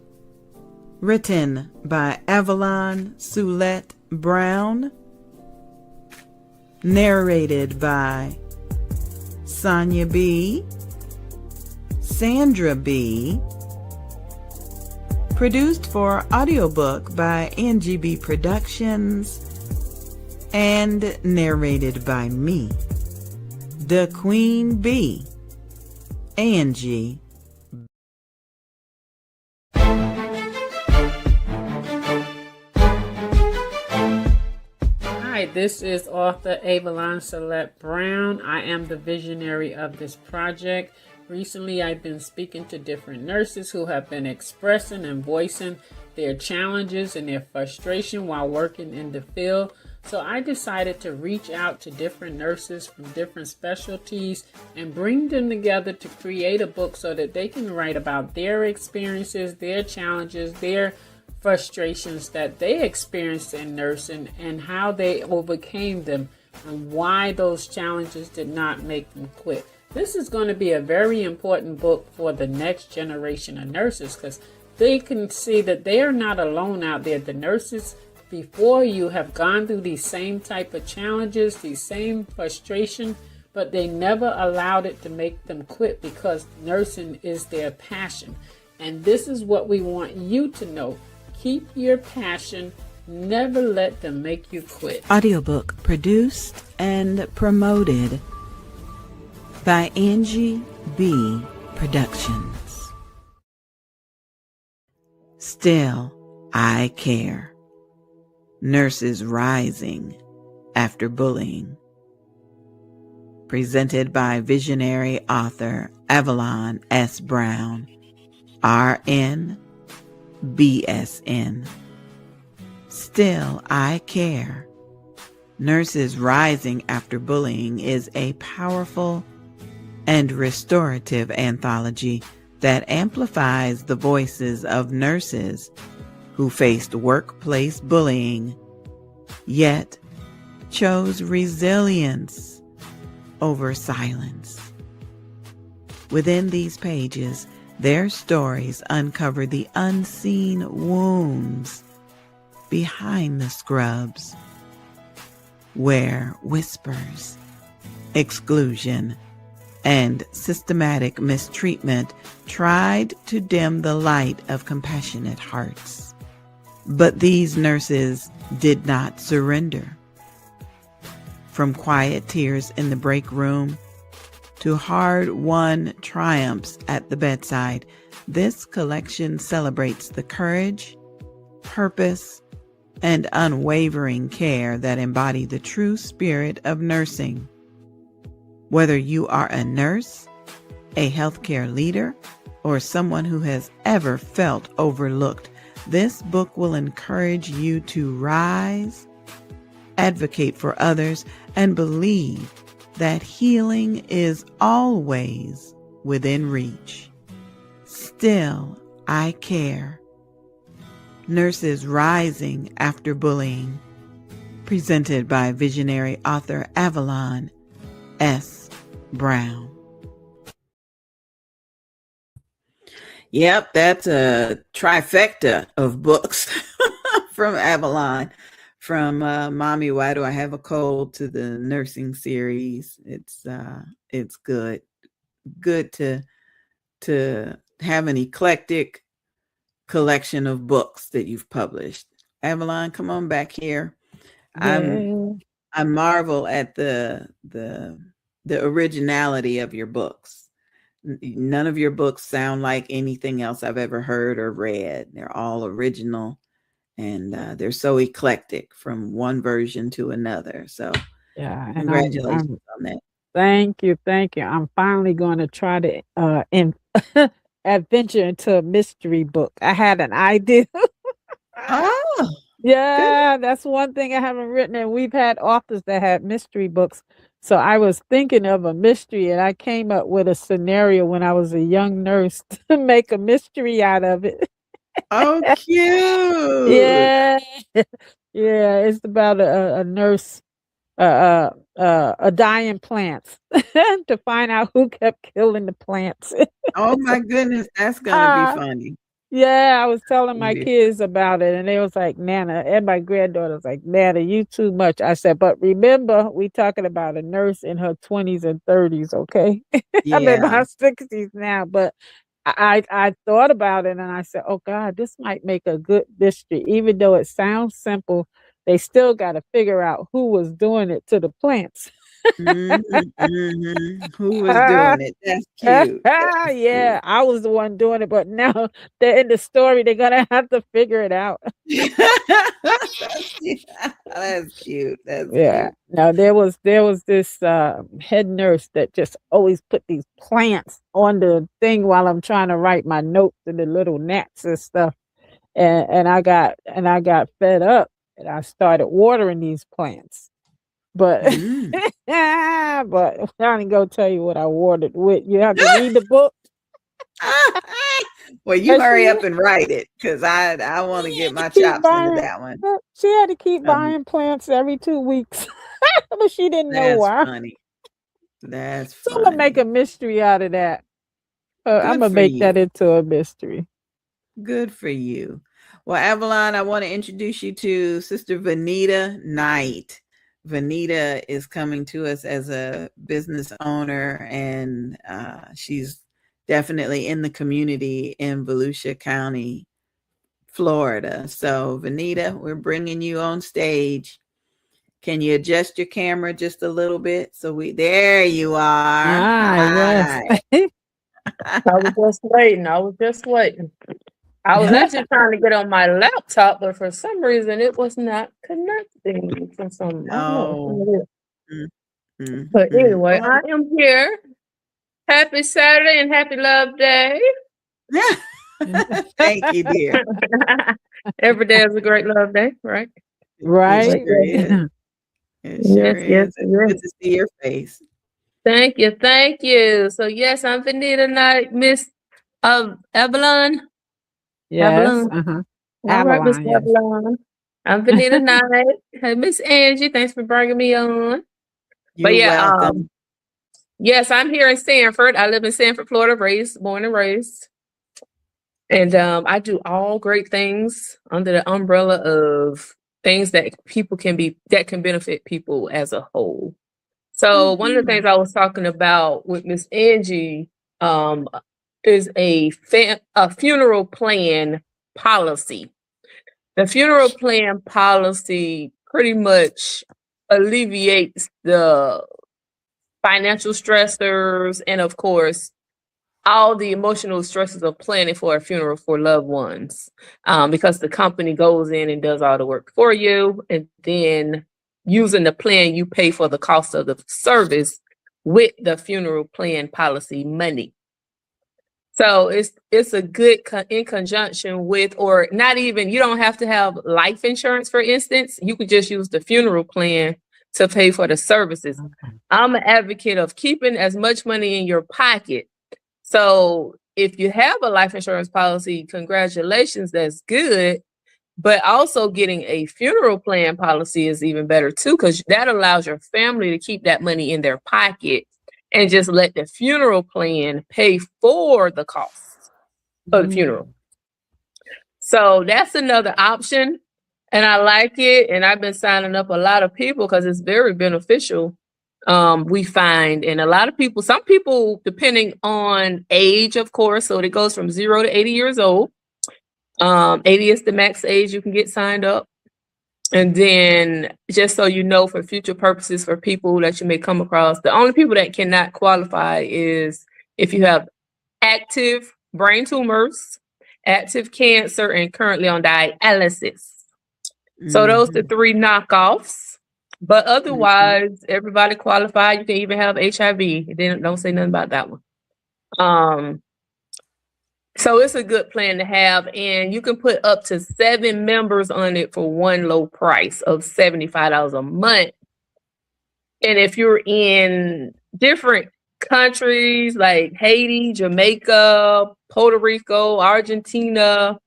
Written by Avalon Soulette Brown. Narrated by Sonia B., Sandra B., produced for audiobook by NGB Productions, and narrated by me, the Queen Bee, Angie. Hi, this is author Avalon Soulette Brown. I am the visionary of this project. Recently, I've been speaking to different nurses who have been expressing and voicing their challenges and their frustration while working in the field. So I decided to reach out to different nurses from different specialties and bring them together to create a book so that they can write about their experiences, their challenges, their frustrations that they experienced in nursing and how they overcame them and why those challenges did not make them quit. This is going to be a very important book for the next generation of nurses because they can see that they are not alone out there. The nurses before you have gone through these same type of challenges, these same frustration, but they never allowed it to make them quit because nursing is their passion. And this is what we want you to know. Keep your passion Never let them make you quit. Audiobook produced and promoted by Angie B. Productions. Still, I care. Nurses rising after bullying. Presented by visionary author Avalon S. Brown, RN, BSN. Still, I care. Nurses Rising After Bullying is a powerful and restorative anthology that amplifies the voices of nurses who faced workplace bullying, yet chose resilience over silence. Within these pages, their stories uncover the unseen wounds behind the scrubs, where whispers, exclusion, and systematic mistreatment tried to dim the light of compassionate hearts. But these nurses did not surrender. From quiet tears in the break room to hard-won triumphs at the bedside, this collection celebrates the courage, purpose, and unwavering care that embody the true spirit of nursing. Whether you are a nurse, a healthcare leader, or someone who has ever felt overlooked, this book will encourage you to rise, advocate for others, and believe that healing is always within reach. Still, I care. Nurses Rising After Bullying. Presented by visionary author Avalon S. Brown. Yep, that's a trifecta of books from Avalon. From Mommy, Why Do I Have a Cold to the nursing series. It's good. Good to have an eclectic collection of books that you've published. Avalon, come on back here. Yeah. I marvel at the originality of your books. None of your books sound like anything else I've ever heard or read. They're all original, and they're so eclectic from one version to another. So Yeah, and congratulations on that. Thank you, thank you. I'm finally going to try to adventure into a mystery book. I had an idea. Oh, Yeah, that's one thing I haven't written, and we've had authors that had mystery books. So I was thinking of a mystery, and I came up with a scenario when I was a young nurse to make a mystery out of it. oh, cute. Yeah, yeah, it's about a nurse, a dying plants to find out who kept killing the plants. Oh my goodness, that's gonna be Ah, funny. yeah, I was telling my kids about it, and they was like, "Nana," and my granddaughter was like, "Nana, you too much." I said, "But remember, we talking about a nurse in her 20s and 30s, okay? I'm in Yeah. my 60s now." But I thought about it, and I said, "Oh God, this might make a good mystery, even though it sounds simple. They still got to figure out who was doing it to the plants." Who was doing it? That's cute. That's Yeah, cute. I was the one doing it, but now they're in the story, they're gonna have to figure it out. That's cute. That's Yeah. cute. Now there was this head nurse that just always put these plants on the thing while I'm trying to write my notes and the little gnats and stuff. And I got fed up and I started watering these plants. But Mm. but I ain't gonna tell you what I watered with. You have to read the book. Well, you And hurry she up and write it because I want to she get had to my keep chops into buying that one. she had to keep Um, buying plants every 2 weeks, but she didn't know that's why. funny. That's So I'm gonna make funny. a mystery out of that. I'm Good gonna for make that you. into a mystery. Good for you. Well, Avalon, I want to introduce you to Sister Vanita Knight. Vanita is coming to us as a business owner, and she's definitely in the community in Volusia County Florida. So, Vanita, we're bringing you on stage. Can you adjust your camera just a little bit? There you are. Yes. Hi. I was just waiting. I was actually trying to get on my laptop, but for some reason it was not connecting. For some, I don't Oh. know. But Mm. anyway, I am here. Happy Saturday and happy Love Day. Thank you, dear. Every day is a great love day, right? Right. It sure is. It sure Yes. is. It's good to see your face. Thank you. So yes, I'm Vanita Knight, Miss Avalon. Yes. Avalon. All right, Miss Avalon, yes. Avalon. I'm Vanita Knight. Hey, Miss Angie, thanks for bringing me on. You're welcome. Yes, I'm here in Sanford. I live in Sanford, Florida, born and raised. And I do all great things under the umbrella of things that can benefit people as a whole. So one of the things I was talking about with Miss Angie is a funeral plan policy. The funeral plan policy pretty much alleviates the financial stressors and, of course, all the emotional stresses of planning for a funeral for loved ones, because the company goes in and does all the work for you, and then using the plan, you pay for the cost of the service with the funeral plan policy money. So it's a good in conjunction with, or not even, you don't have to have life insurance, for instance. You could just use the funeral plan to pay for the services. I'm an advocate of keeping as much money in your pocket. So if you have a life insurance policy, congratulations, that's good. But also getting a funeral plan policy is even better too, because that allows your family to keep that money in their pocket and just let the funeral plan pay for the costs of the funeral. So that's another option. And I like it. And I've been signing up a lot of people because it's very beneficial. We find, and a lot of people, some people, depending on age, of course, so it goes from 0 to 80 years old. 80 is the max age you can get signed up. And then, just so you know, for future purposes, for people that you may come across, the only people that cannot qualify is if you have active brain tumors, active cancer, and currently on dialysis. So those are 3 knockoffs. But otherwise, everybody qualified. You can even have HIV. They don't say nothing about that one. So it's a good plan to have, and you can put up to 7 members on it for one low price of $75 a month. And if you're in different countries like Haiti, Jamaica, Puerto Rico, Argentina,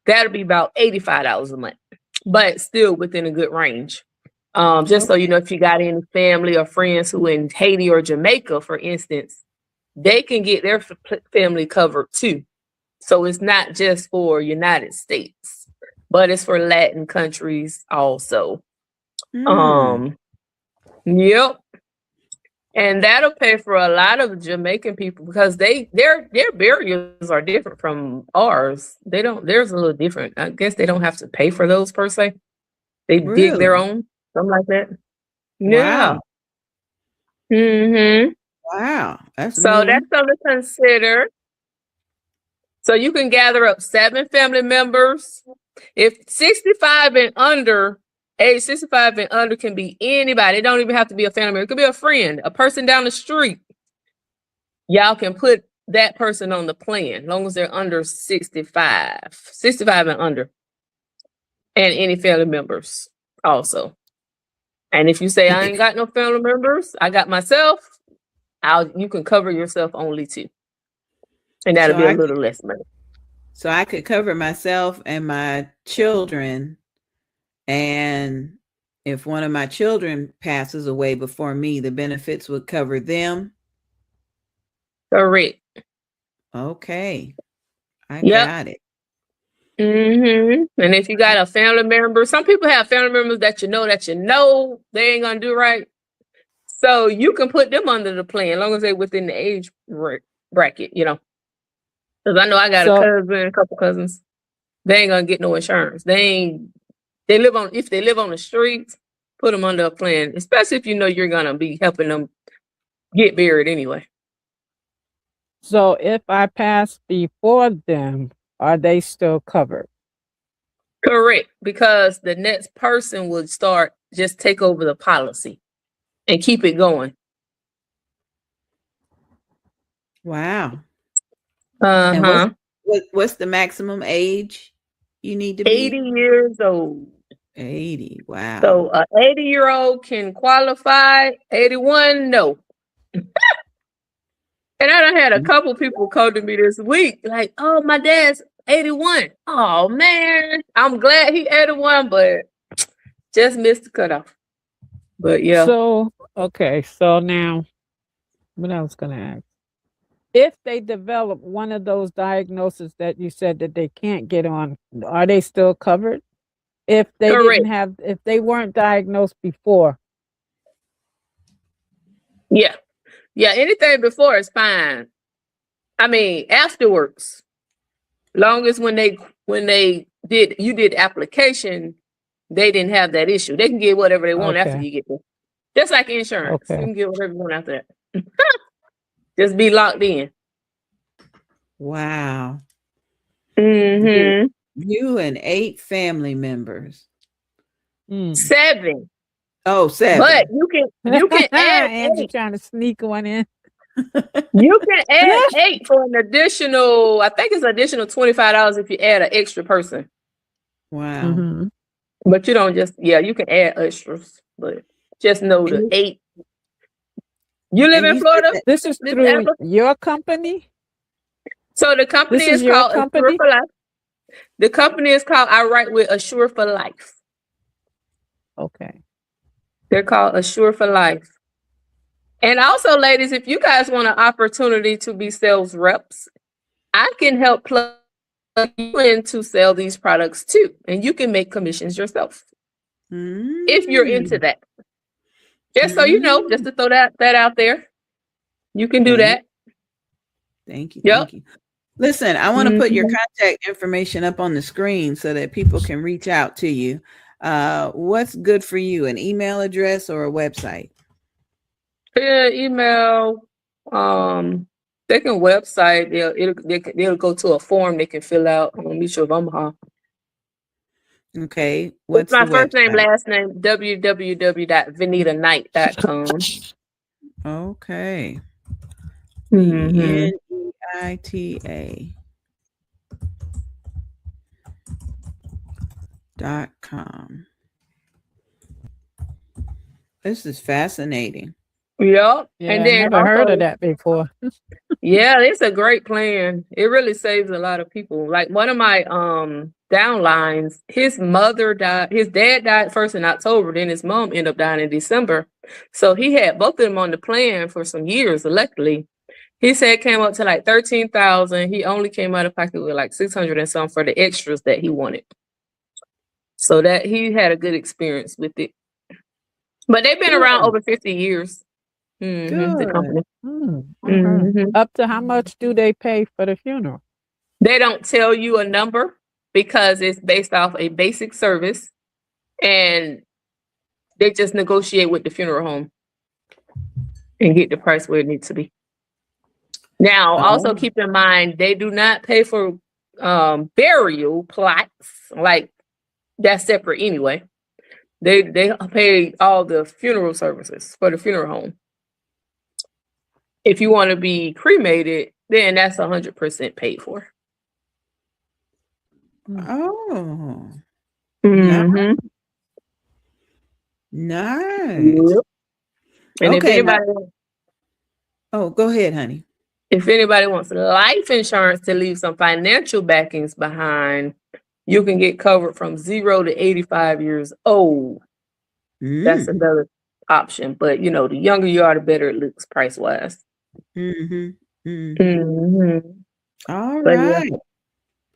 that'll be about $85 a month, but still within a good range. Just so you know, if you got any family or friends who in Haiti or Jamaica, for instance, they can get their family covered too. So it's not just for United States, but it's for Latin countries also. Yep. And that'll pay for a lot of Jamaican people because their burials are different from ours. There's a little different. I guess they don't have to pay for those per se. They dig their own, something like that. Yeah. Wow. Wow. That's something to consider. So you can gather up 7 family members. If age 65 and under can be anybody. It don't even have to be a family member. It could be a friend, a person down the street. Y'all can put that person on the plan, as long as they're under 65 and under. And any family members also. And if you say, I ain't got no family members, I got myself, you can cover yourself only too. And that'll be a little less money. So I could cover myself and my children. And if one of my children passes away before me, the benefits would cover them. Correct. Okay. I got it. And if you got a family member, some people have family members that you know they ain't gonna do right. So you can put them under the plan as long as they're within the age bracket, you know. Because I know I got a couple cousins. they ain't gonna get no insurance. If they live on the streets, put them under a plan, especially if you know you're gonna be helping them get buried anyway. So if I pass before them, are they still covered? Correct, because the next person would just take over the policy and keep it going. Wow. Uh-huh. And what's the maximum age you need to be? 80 years old. 80. Wow. So an 80-year-old can qualify. 81, no. And I done had a couple people call to me this week, like, oh, my dad's 81. Oh, man. I'm glad he 81, but just missed the cutoff. But yeah. So, okay. So now, what I was going to ask. If they develop one of those diagnoses that you said that they can't get on, are they still covered? If they if they weren't diagnosed before. Yeah. Yeah, anything before is fine. I mean, afterwards, long as when you did application, they didn't have that issue. They can get whatever they want after you get there. Just like insurance. You can get whatever you want after that. Just be locked in. Wow. Mm-hmm. You and 8 family members. 7. Oh, 7. But you can add Angie 8. trying to sneak one in. You can add 8 for an additional, I think it's additional $25 if you add an extra person. Wow. Mm-hmm. But you don't you can add extras, but just know the 8. You live in Florida? This is through your company? So the company is called Assure for Life. The company is called I Write with Assure for Life. Okay. They're called Assure for Life. And also, ladies, if you guys want an opportunity to be sales reps, I can help plug you in to sell these products too. And you can make commissions yourself. If you're into that. Just so you know, just to throw that out there. You can do that. Thank you. Thank you. Listen, I want to put your contact information up on the screen so that people can reach out to you. What's good for you? An email address or a website? Yeah, email. They can website. They'll go to a form they can fill out on Mutual of Omaha. Okay. What's my the first website? name, last name, www.venitaknight.com. Okay. Mm-hmm. VENITA.com. This is fascinating. Yep. Yeah, and then I never heard of that before. Yeah, it's a great plan. It really saves a lot of people. Like one of my downlines, his mother died. His dad died first in October, then his mom ended up dying in December. So he had both of them on the plan for some years. Luckily, he said it came up to like $13,000. He only came out of pocket with like $600 and some for the extras that he wanted. So that he had a good experience with it. But they've been around over 50 years. Mm-hmm, the company. Up to how much do they pay for the funeral? They don't tell you a number because it's based off a basic service, and they just negotiate with the funeral home and get the price where it needs to be. Now, also keep in mind, they do not pay for burial plots. Like that's separate anyway. They pay all the funeral services for the funeral home. If you want to be cremated, then that's 100% paid for. Oh. Mm-hmm. Nice. Yep. And if anybody go ahead, honey. If anybody wants life insurance to leave some financial backings behind, you can get covered from 0 to 85 years old. That's another option. But you know, the younger you are, the better it looks price wise. All right. Yeah.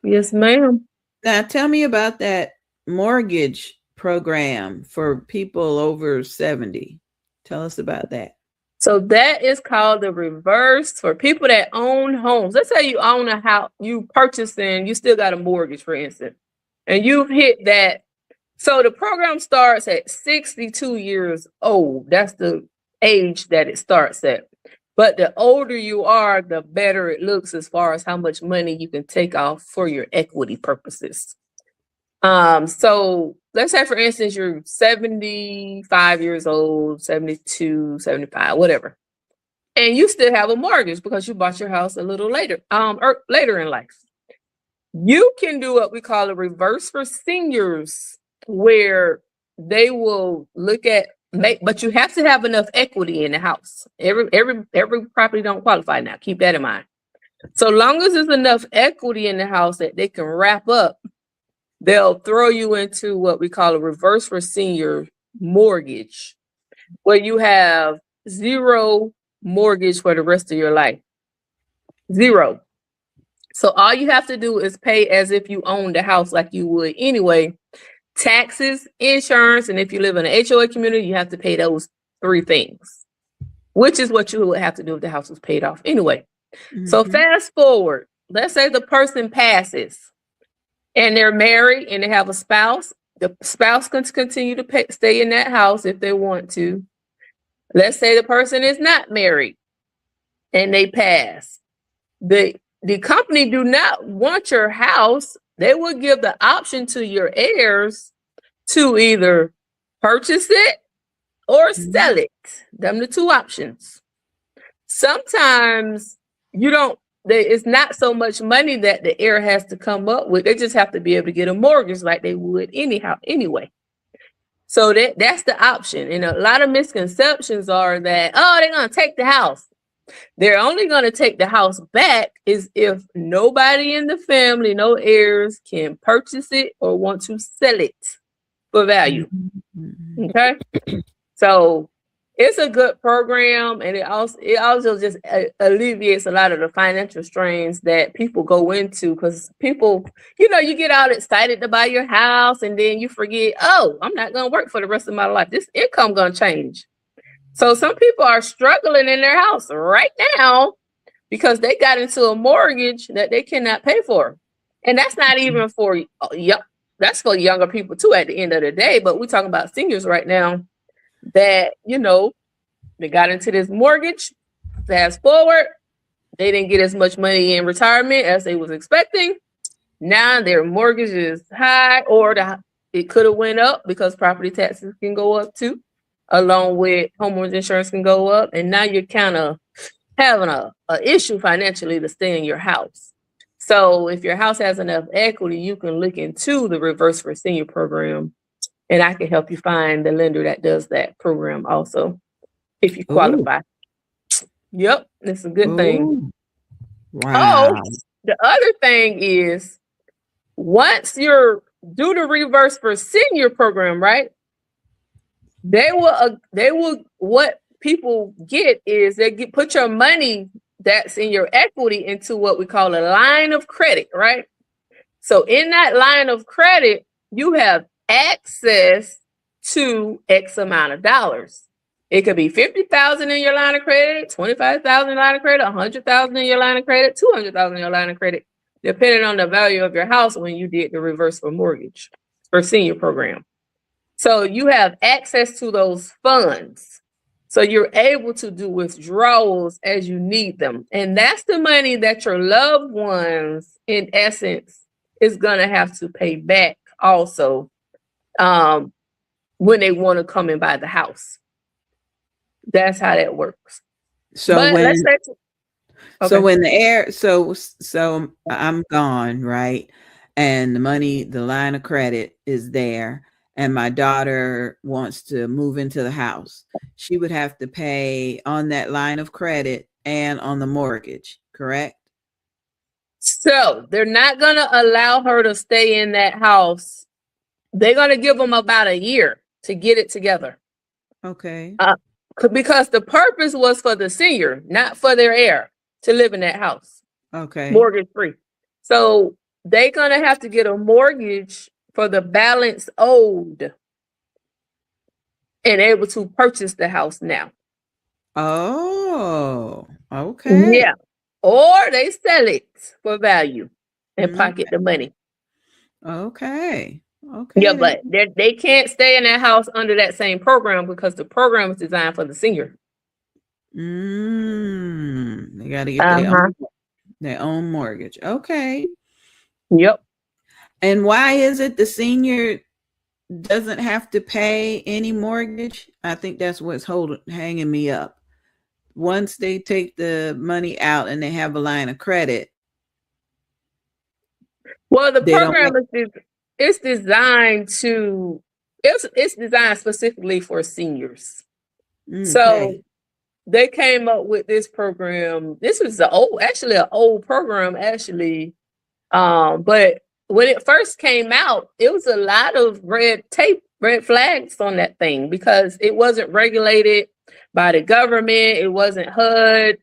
Yes, ma'am. Now tell me about that mortgage program for people over 70. Tell us about that. So that is called the reverse for people that own homes. Let's say you own a house, you purchased and you still got a mortgage, for instance, and you've hit that. So the program starts at 62 years old. That's the age that it starts at. But the older you are, the better it looks as far as how much money you can take off for your equity purposes. So let's say, for instance, you're 75 years old, 72, 75, whatever. And you still have a mortgage because you bought your house a little later, or later in life. You can do what we call a reverse for seniors, where they will look at but you have to have enough equity in the house. Every property don't qualify now. Keep that in mind. So long as there's enough equity in the house that they can wrap up, they'll throw you into what we call a reverse for senior mortgage, where you have zero mortgage for the rest of your life. Zero. So all you have to do is pay as if you owned the house like you would anyway. Taxes, insurance, and if you live in an HOA community, you have to pay those three things, which is what you would have to do if the house was paid off anyway. So fast forward, let's say the person passes and they're married and they have a spouse. The spouse can continue to stay in that house if they want to. Let's say the person is not married and they pass. The company do not want your house. They will give the option to your heirs to either purchase it or sell it. Them the two options. Sometimes it's not so much money that the heir has to come up with. They just have to be able to get a mortgage like they would anyhow anyway. So that's the option. And a lot of misconceptions are that, they're going to take the house. They're only going to take the house back is if nobody in the family, no heirs, can purchase it or want to sell it for value. Okay? So it's a good program, and it also just alleviates a lot of the financial strains that people go into, because people, you get all excited to buy your house and then you forget, I'm not going to work for the rest of my life. This income going to change. So some people are struggling in their house right now because they got into a mortgage that they cannot pay for. And that's not even for, that's for younger people too at the end of the day. But we're talking about seniors right now that, they got into this mortgage. Fast forward, they didn't get as much money in retirement as they was expecting. Now their mortgage is high, or it could have went up because property taxes can go up too, along with homeowners insurance can go up. And now you're kind of having a issue financially to stay in your house. So if your house has enough equity, you can look into the Reverse for Senior program, and I can help you find the lender that does that program also, if you qualify. Yep, it's a good thing. Wow. The other thing is, once you're do the Reverse for Senior program, right? They will what people get is put your money that's in your equity into what we call a line of credit, right? So in that line of credit, you have access to X amount of dollars. It could be $50,000 in your line of credit, $25,000 in line of credit, $100,000 in your line of credit, $200,000 in your line of credit, depending on the value of your house when you did the Reverse for Mortgage for Senior program. So you have access to those funds. So you're able to do withdrawals as you need them. And that's the money that your loved ones, in essence, is going to have to pay back also when they want to come and buy the house. That's how that works. So but when let's say so when the heir, so I'm gone, right? And the money, the line of credit is there, and my daughter wants to move into the house. She would have to pay on that line of credit and on the mortgage, correct? So they're not going to allow her to stay in that house. They're going to give them about a year to get it together. Okay. Because the purpose was for the senior, not for their heir, to live in that house. Okay. Mortgage free. So they're going to have to get a mortgage for the balance owed and able to purchase the house now. Oh, okay. Yeah. Or they sell it for value and Mm, pocket the money. okay. Yeah, Okay. but they can't stay in that house under that same program because the program is designed for the senior. They got to get Uh-huh. their own mortgage. Okay. Yep. And why is it the senior doesn't have to pay any mortgage? I think that's what's hanging me up. Once they take the money out and they have a line of credit, Well, the they don't program it's designed to it's designed specifically for seniors. So okay. they came up with this program. This was an old program actually. But when it first came out, it was a lot of red flags on that thing because it wasn't regulated by the government. It wasn't HUD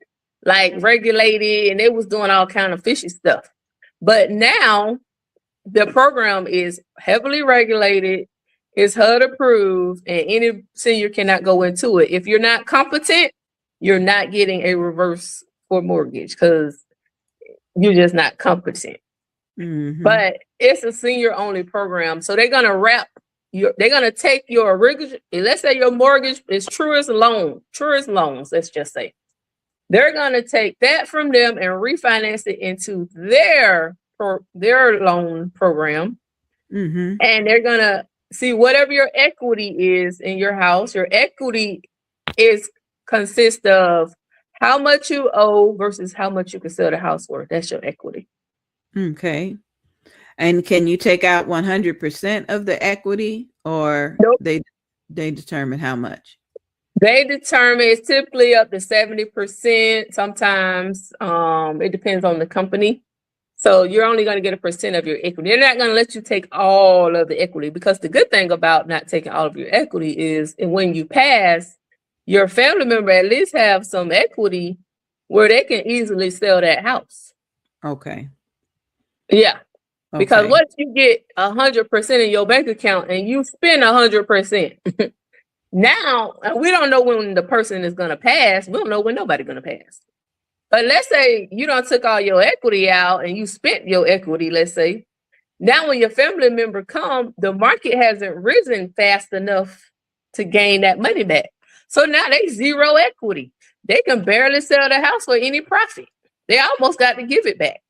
regulated, and it was doing all kind of fishy stuff. But now the program is heavily regulated, is HUD approved, and any senior cannot go into it. If you're not competent, you're not getting a reverse for mortgage because you're just not competent. Mm-hmm. But it's a senior only program. So they're gonna they're gonna take your original, let's say your mortgage is truest loans, let's just say. They're gonna take that from them and refinance it into their loan program. Mm-hmm. And they're gonna see whatever your equity is in your house. Your equity consists of how much you owe versus how much you can sell the house for. That's your equity. Okay. And can you take out 100% of the equity, or Nope. they determine how much? They determine it's typically up to 70%. Sometimes it depends on the company. So you're only going to get a percent of your equity. They're not going to let you take all of the equity, because the good thing about not taking all of your equity is, and when you pass, your family member at least have some equity where they can easily sell that house. Okay. Yeah. Because Okay. once you get 100% in your bank account and you spend 100%, now we don't know when the person is going to pass. We don't know when nobody's going to pass. But let's say you don't took all your equity out and you spent your equity, let's say. Now when your family member come, the market hasn't risen fast enough to gain that money back. So now they zero equity. They can barely sell the house for any profit. They almost got to give it back.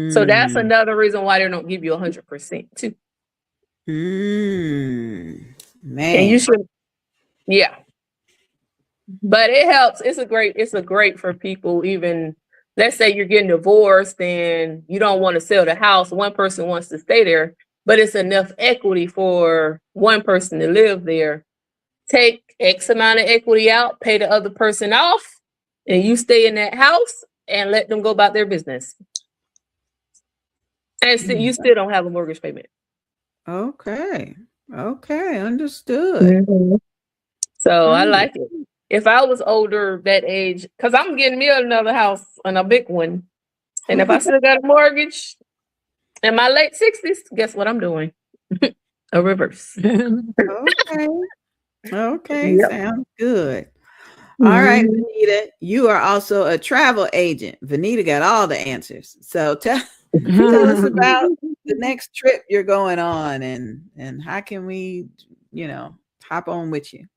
So that's another reason why they don't give you 100% too. Man. And you should, yeah. But it helps. It's a great for people. Even let's say you're getting divorced and you don't want to sell the house. One person wants to stay there, but it's enough equity for one person to live there. Take X amount of equity out, pay the other person off, and you stay in that house and let them go about their business. And you still don't have a mortgage payment. Okay. Understood. Mm-hmm. So I like it. If I was older, that age, because I'm getting me another house and a big one. And if I still got a mortgage in my late 60s, guess what I'm doing? A reverse. Okay. Yep. Sounds good. All right, Vanita, you are also a travel agent. Vanita got all the answers. So tell us about the next trip you're going on, and how can we, hop on with you?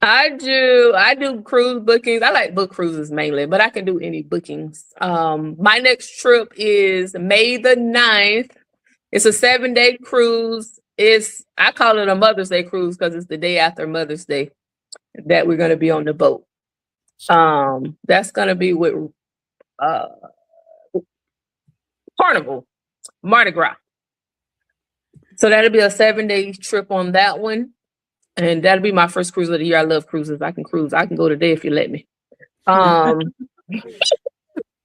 I do cruise bookings. I like book cruises mainly, but I can do any bookings. My next trip is May the 9th. It's a 7-day cruise. I call it a Mother's Day cruise because it's the day after Mother's Day that we're going to be on the boat. That's going to be with Carnival, Mardi Gras. So that'll be a 7-day trip on that one. And that'll be my first cruise of the year. I love cruises. I can cruise. I can go today if you let me. But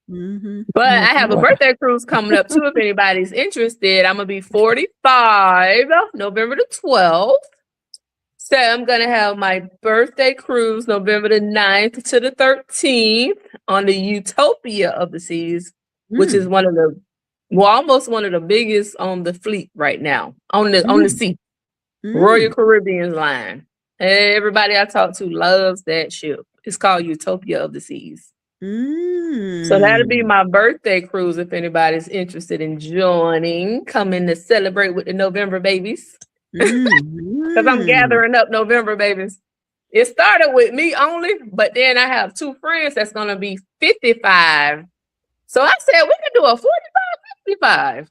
I have a birthday cruise coming up too. If anybody's interested, I'm gonna be 45, November the 12th. So I'm gonna have my birthday cruise November the 9th to the 13th on the Utopia of the Seas, which is almost one of the biggest on the fleet right now on the sea. Royal Caribbean's line. Everybody I talk to loves that ship. It's called Utopia of the Seas. So that'll be my birthday cruise if anybody's interested in joining, coming to celebrate with the November babies. Because I'm gathering up November babies. It started with me only, but then I have 2 friends that's going to be 55. So I said, we can do a 45, 55.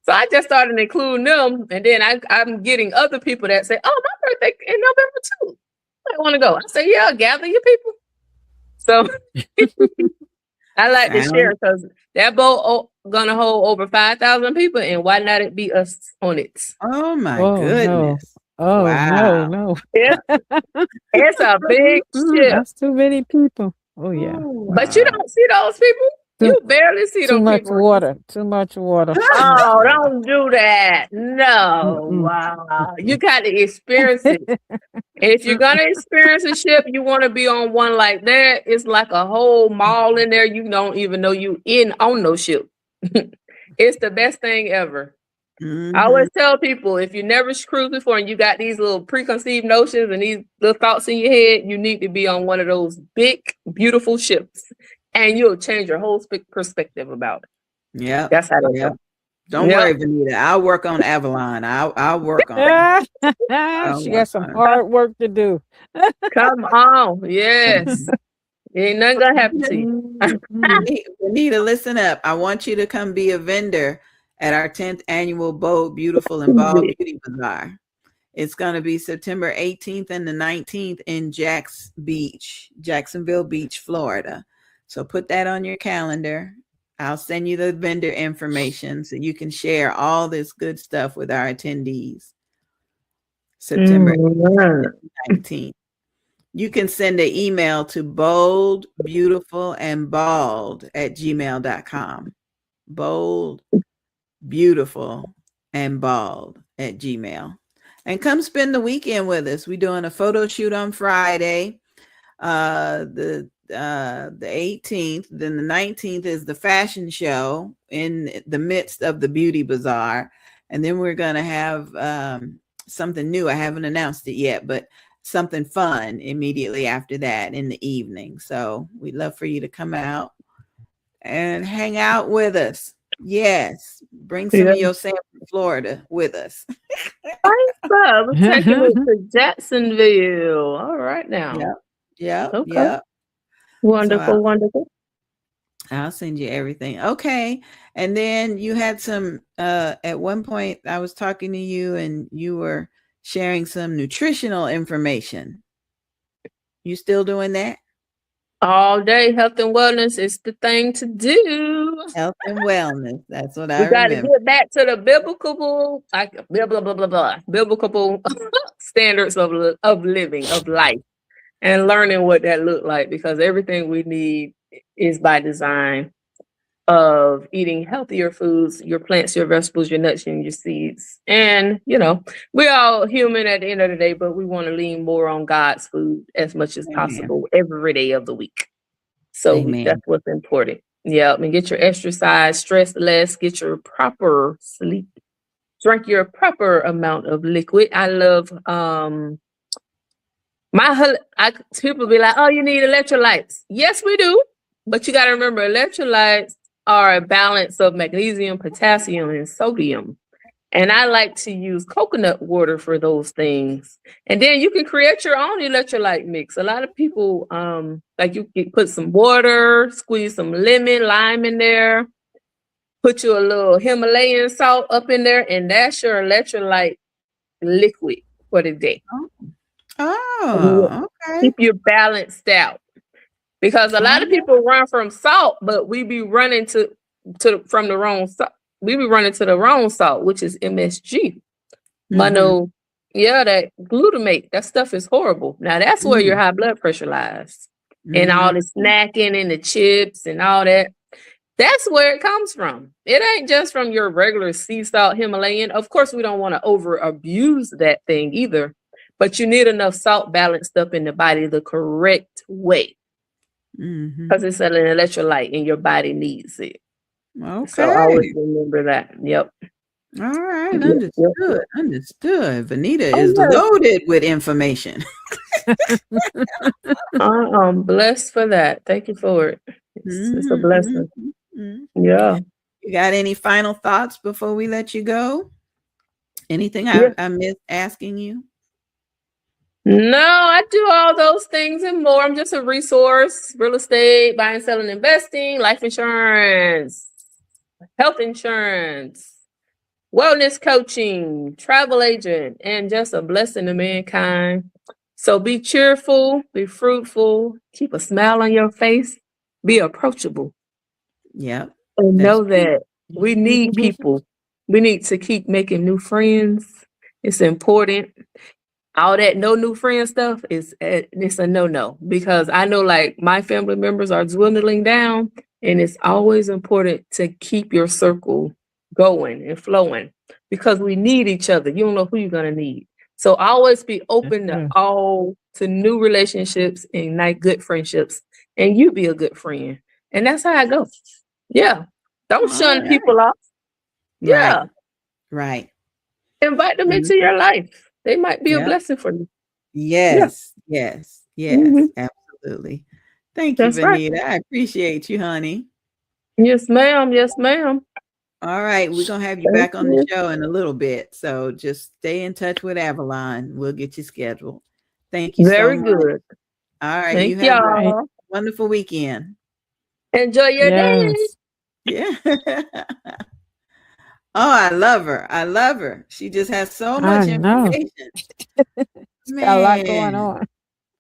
So I just started including them. And then I'm getting other people that say, oh, my birthday in November too. I want to go. I say, yeah, gather your people. So I like to share because that boat gonna hold over 5,000 people, and why not it be us on it? Oh my goodness! No. Oh wow. no! It's a big ship. That's too many people. Oh yeah. But you don't see those people. You barely see those people. Too much water. Oh, don't do that. No. Wow. You got to experience it. And if you're going to experience a ship, you want to be on one like that. It's like a whole mall in there. You don't even know you on no ship. It's the best thing ever. I always tell people, if you never cruised before and you got these little preconceived notions and these little thoughts in your head, you need to be on one of those big, beautiful ships. And you'll change your whole perspective about it. Yeah. That's how they go. Don't worry, Vanita. I'll work on Avalon. I'll work on it. She got some hard work to do. Come on. Yes. Ain't nothing gonna happen to you. Vanita, listen up. I want you to come be a vendor at our 10th annual Bold, Beautiful, and Bald Beauty Bazaar. It's going to be September 18th and the 19th in Jacksonville Beach, Florida. So put that on your calendar. I'll send you the vendor information so you can share all this good stuff with our attendees. September 19th. You can send an email to boldbeautifulandbald@gmail.com. Bold, beautiful, and bald @gmail. And come spend the weekend with us. We're doing a photo shoot on Friday. The 18th, then the 19th is the fashion show in the midst of the beauty bazaar. And then we're going to have something new. I haven't announced it yet, but something fun immediately after that in the evening. So we'd love for you to come out and hang out with us. Yes. Bring some of your Sanford, Florida with us. We're taking it to Jacksonville. All right now. Yeah. Okay. Yeah. Wonderful, wonderful. I'll send you everything. Okay. And then you had some, at one point I was talking to you and you were sharing some nutritional information. You still doing that? All day, health and wellness is the thing to do. Health and wellness. That's what I remember. We got to get back to the biblical, biblical standards of living, of life. And learning what that looked like, because everything we need is by design of eating healthier foods, your plants, your vegetables, your nuts, and your seeds. And, we're all human at the end of the day, but we want to lean more on God's food as much as possible every day of the week. So that's what's important. Yeah. And get your exercise, stress less, get your proper sleep, drink your proper amount of liquid. I love, people be like, oh, you need electrolytes. Yes, we do. But you got to remember, electrolytes are a balance of magnesium, potassium, and sodium. And I like to use coconut water for those things. And then you can create your own electrolyte mix. A lot of people, you can put some water, squeeze some lemon, lime in there, put you a little Himalayan salt up in there, and that's your electrolyte liquid for the day. Oh, okay. Keep you balanced out, because a lot of people run from salt, but we be running from the wrong salt. We be running to the wrong salt, which is MSG. Mono, that glutamate. That stuff is horrible. Now that's where your high blood pressure lies, and all the snacking and the chips and all that. That's where it comes from. It ain't just from your regular sea salt Himalayan. Of course, we don't want to over abuse that thing either. But you need enough salt balanced up in the body the correct way. Because it's an electrolyte and your body needs it. Okay. So always remember that. Yep. All right, Yep, yep, understood. yep. Understood. Vanita Oh is yes. loaded with information. I'm blessed for that. Thank you for it. It's a Mhm, blessing. mhm, mhm. Yeah. You got any final thoughts before we let you go? Anything Yeah. I missed asking you? No, I do all those things and more. I'm just a resource, real estate, buying, selling, investing, life insurance, health insurance, wellness coaching, travel agent, and just a blessing to mankind. So be cheerful, be fruitful, keep a smile on your face, be approachable, Yep, and that's know that we need people. We need to keep making new friends. It's important. All that no new friend stuff is it's a no because I know like my family members are dwindling down, and it's always important to keep your circle going and flowing because we need each other. You don't know who you're gonna need, so always be open to new relationships and like good friendships, and you be a good friend, and that's how I go. Yeah, don't all shun right. people off. Right, Yeah, right. invite them into Mhm. your life. They might be a Yep. blessing for you. Yeah. Yes, yes, yes, Mhm. absolutely. Thank you, That's right. Vanita. I appreciate you, honey. Yes, ma'am. Yes, ma'am. All right, we're gonna have you Thank back on the you. show in a little bit. So just stay in touch with Avalon. We'll get you scheduled. Thank you so Very much. good. All right, you Thank have a Right. y'all. wonderful weekend. Enjoy your day. Yes. Yeah. Oh, I love her. I love her. She just has so I much know. information. It's got a lot going Man, on.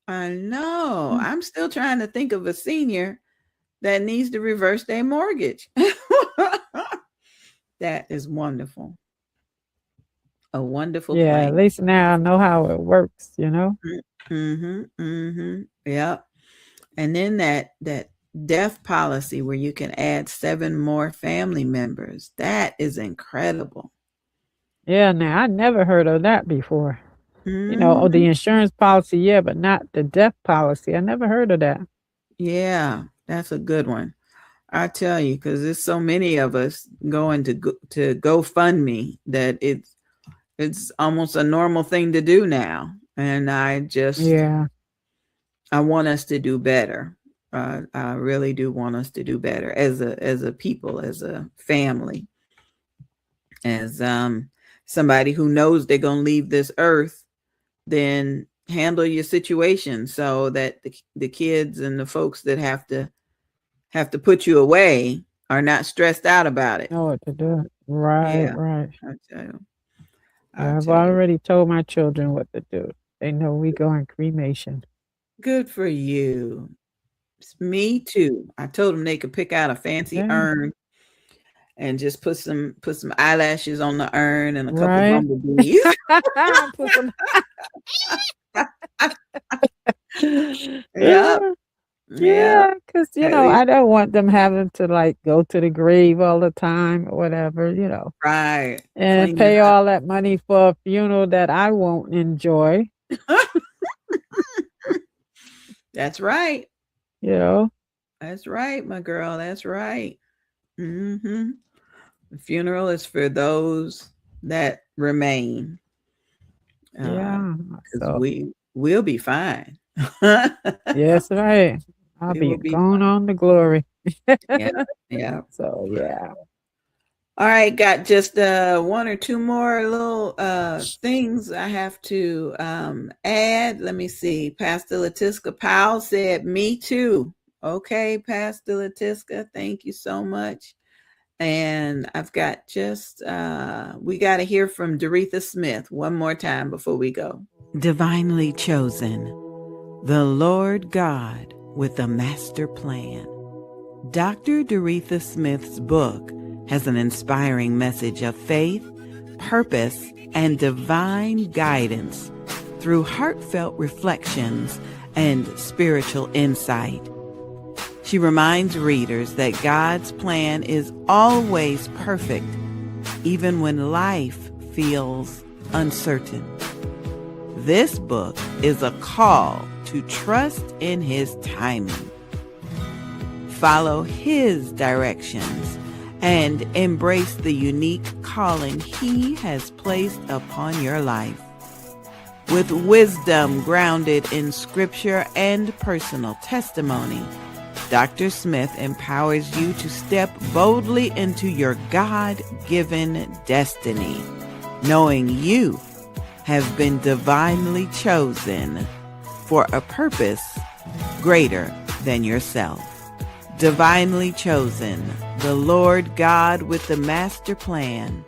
I know. I'm still trying to think of a senior that needs to reverse their mortgage. That is wonderful. A wonderful Yeah, at plan. least now I know how it works, you know? Mm-hmm. Mm-hmm. Yep. And then that death policy where you can add 7 more family members. That is incredible. Yeah, now I never heard of that before. You know, oh, the Mhm. insurance policy, yeah, but not the death policy. I never heard of that. Yeah, that's a good one. I tell you, because there's so many of us going to GoFundMe that it's almost a normal thing to do now, and Yeah. I want us to do better. I really do want us to do better as a people, as a family, as somebody who knows they're gonna leave this earth. Then handle your situation so that the kids and the folks that have to put you away are not stressed out about it. Know what to do. Right, Yeah, right. I tell you. I Yeah, I've tell you. already told my children what to do. They know we go in cremation. Good for you. Me too. I told them they could pick out a fancy Yeah. urn and just put some eyelashes on the urn and a couple Right. bumblebees. Put some Yeah, yeah. yeah, because you At know, least I don't want them having to like go to the grave all the time or whatever, you know, right. and Clean it pay up. all that money for a funeral that I won't enjoy, That's right. you know. That's right, my girl. That's right. Mm-hmm. The funeral is for those that remain. Yeah. Because So we'll be fine. yes, right. I'll We be will be going fine. on to glory. Yeah, yeah. So yeah. All right, got just one or two more little things I have to add. Let me see. Pastor Latiska Powell said, "Me too." Okay, Pastor Latiska, thank you so much. And I've got just we got to hear from Doretha Smith one more time before we go. Divinely chosen, the Lord God with a master plan. Dr. Doretha Smith's book has an inspiring message of faith, purpose, and divine guidance through heartfelt reflections and spiritual insight. She reminds readers that God's plan is always perfect, even when life feels uncertain. This book is a call to trust in His timing. Follow His directions and embrace the unique calling He has placed upon your life. With wisdom grounded in scripture and personal testimony, Dr. Smith empowers you to step boldly into your God-given destiny, knowing you have been divinely chosen for a purpose greater than yourself. Divinely Chosen, the Lord God with the Master Plan,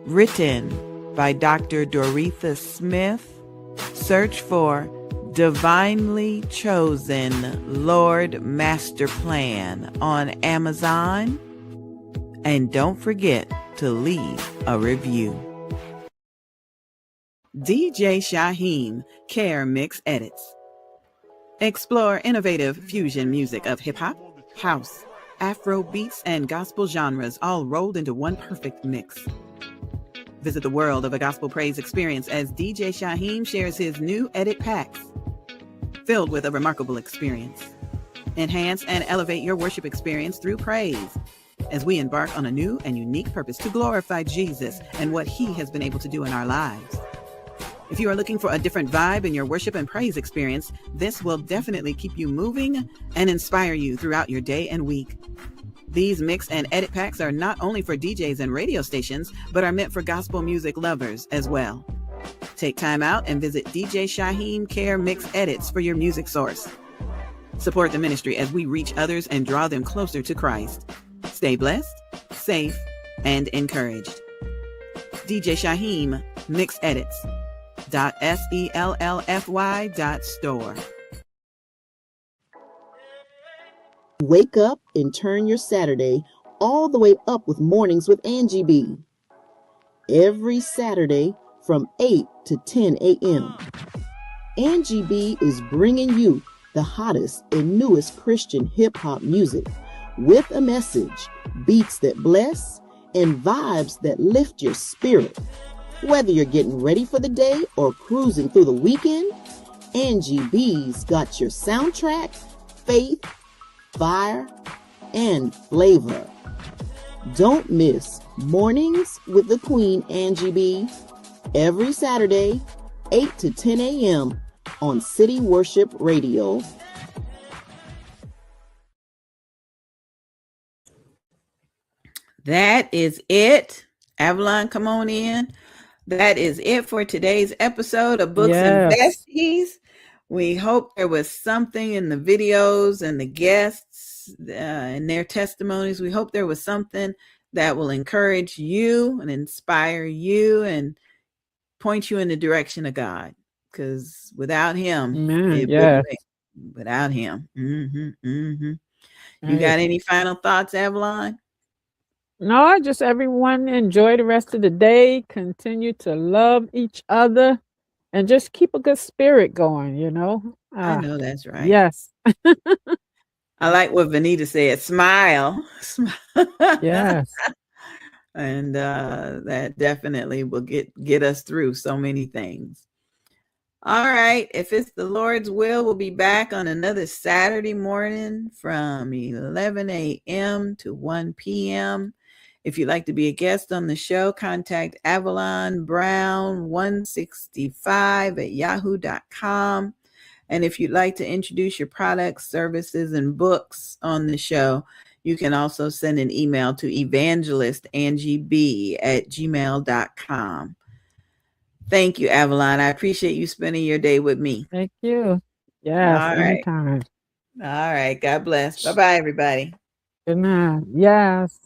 written by Dr. Doretha Smith. Search for Divinely Chosen Lord Master Plan on Amazon. And don't forget to leave a review. DJ Shaheem Care Mix Edits. Explore innovative fusion music of hip-hop, house, Afro beats, and gospel genres all rolled into one perfect mix. Visit the world of a gospel praise experience as DJ Shaheem shares his new edit packs, filled with a remarkable experience. Enhance and elevate your worship experience through praise as we embark on a new and unique purpose to glorify Jesus and what He has been able to do in our lives. If you are looking for a different vibe in your worship and praise experience, this will definitely keep you moving and inspire you throughout your day and week. These mix and edit packs are not only for DJs and radio stations, but are meant for gospel music lovers as well. Take time out and visit DJ Shaheem Care Mix Edits for your music source. Support the ministry as we reach others and draw them closer to Christ. Stay blessed, safe, and encouraged. DJ Shaheem Mix Edits. .sellfy.store. Wake up and turn your Saturday all the way up with Mornings with Angie B. Every Saturday from 8 to 10 a.m. Angie B is bringing you the hottest and newest Christian hip-hop music with a message, beats that bless, and vibes that lift your spirit. Whether you're getting ready for the day or cruising through the weekend, Angie B's got your soundtrack, faith, fire, and flavor. Don't miss Mornings with the Queen Angie B every Saturday, 8 to 10 a.m. on City Worship Radio. That is it. Avalon, come on in. That is it for today's episode of Books and Besties. We hope there was something in the videos and the guests and their testimonies. We hope there was something that will encourage you and inspire you and point you in the direction of God. Because without Him, without Him. You got any final thoughts, Avalon? No, just everyone enjoy the rest of the day. Continue to love each other and just keep a good spirit going, you know. I know that's right. Yes. I like what Vanita said. Smile. Yes. And that definitely will get us through so many things. All right. If it's the Lord's will, we'll be back on another Saturday morning from 11 a.m. to 1 p.m. If you'd like to be a guest on the show, contact Avalon Brown 165 at yahoo.com. And if you'd like to introduce your products, services, and books on the show, you can also send an email to evangelistangieb@gmail.com. Thank you, Avalon. I appreciate you spending your day with me. Thank you. Yes, All anytime. All right. God bless. Bye-bye, everybody. Good night. Yes.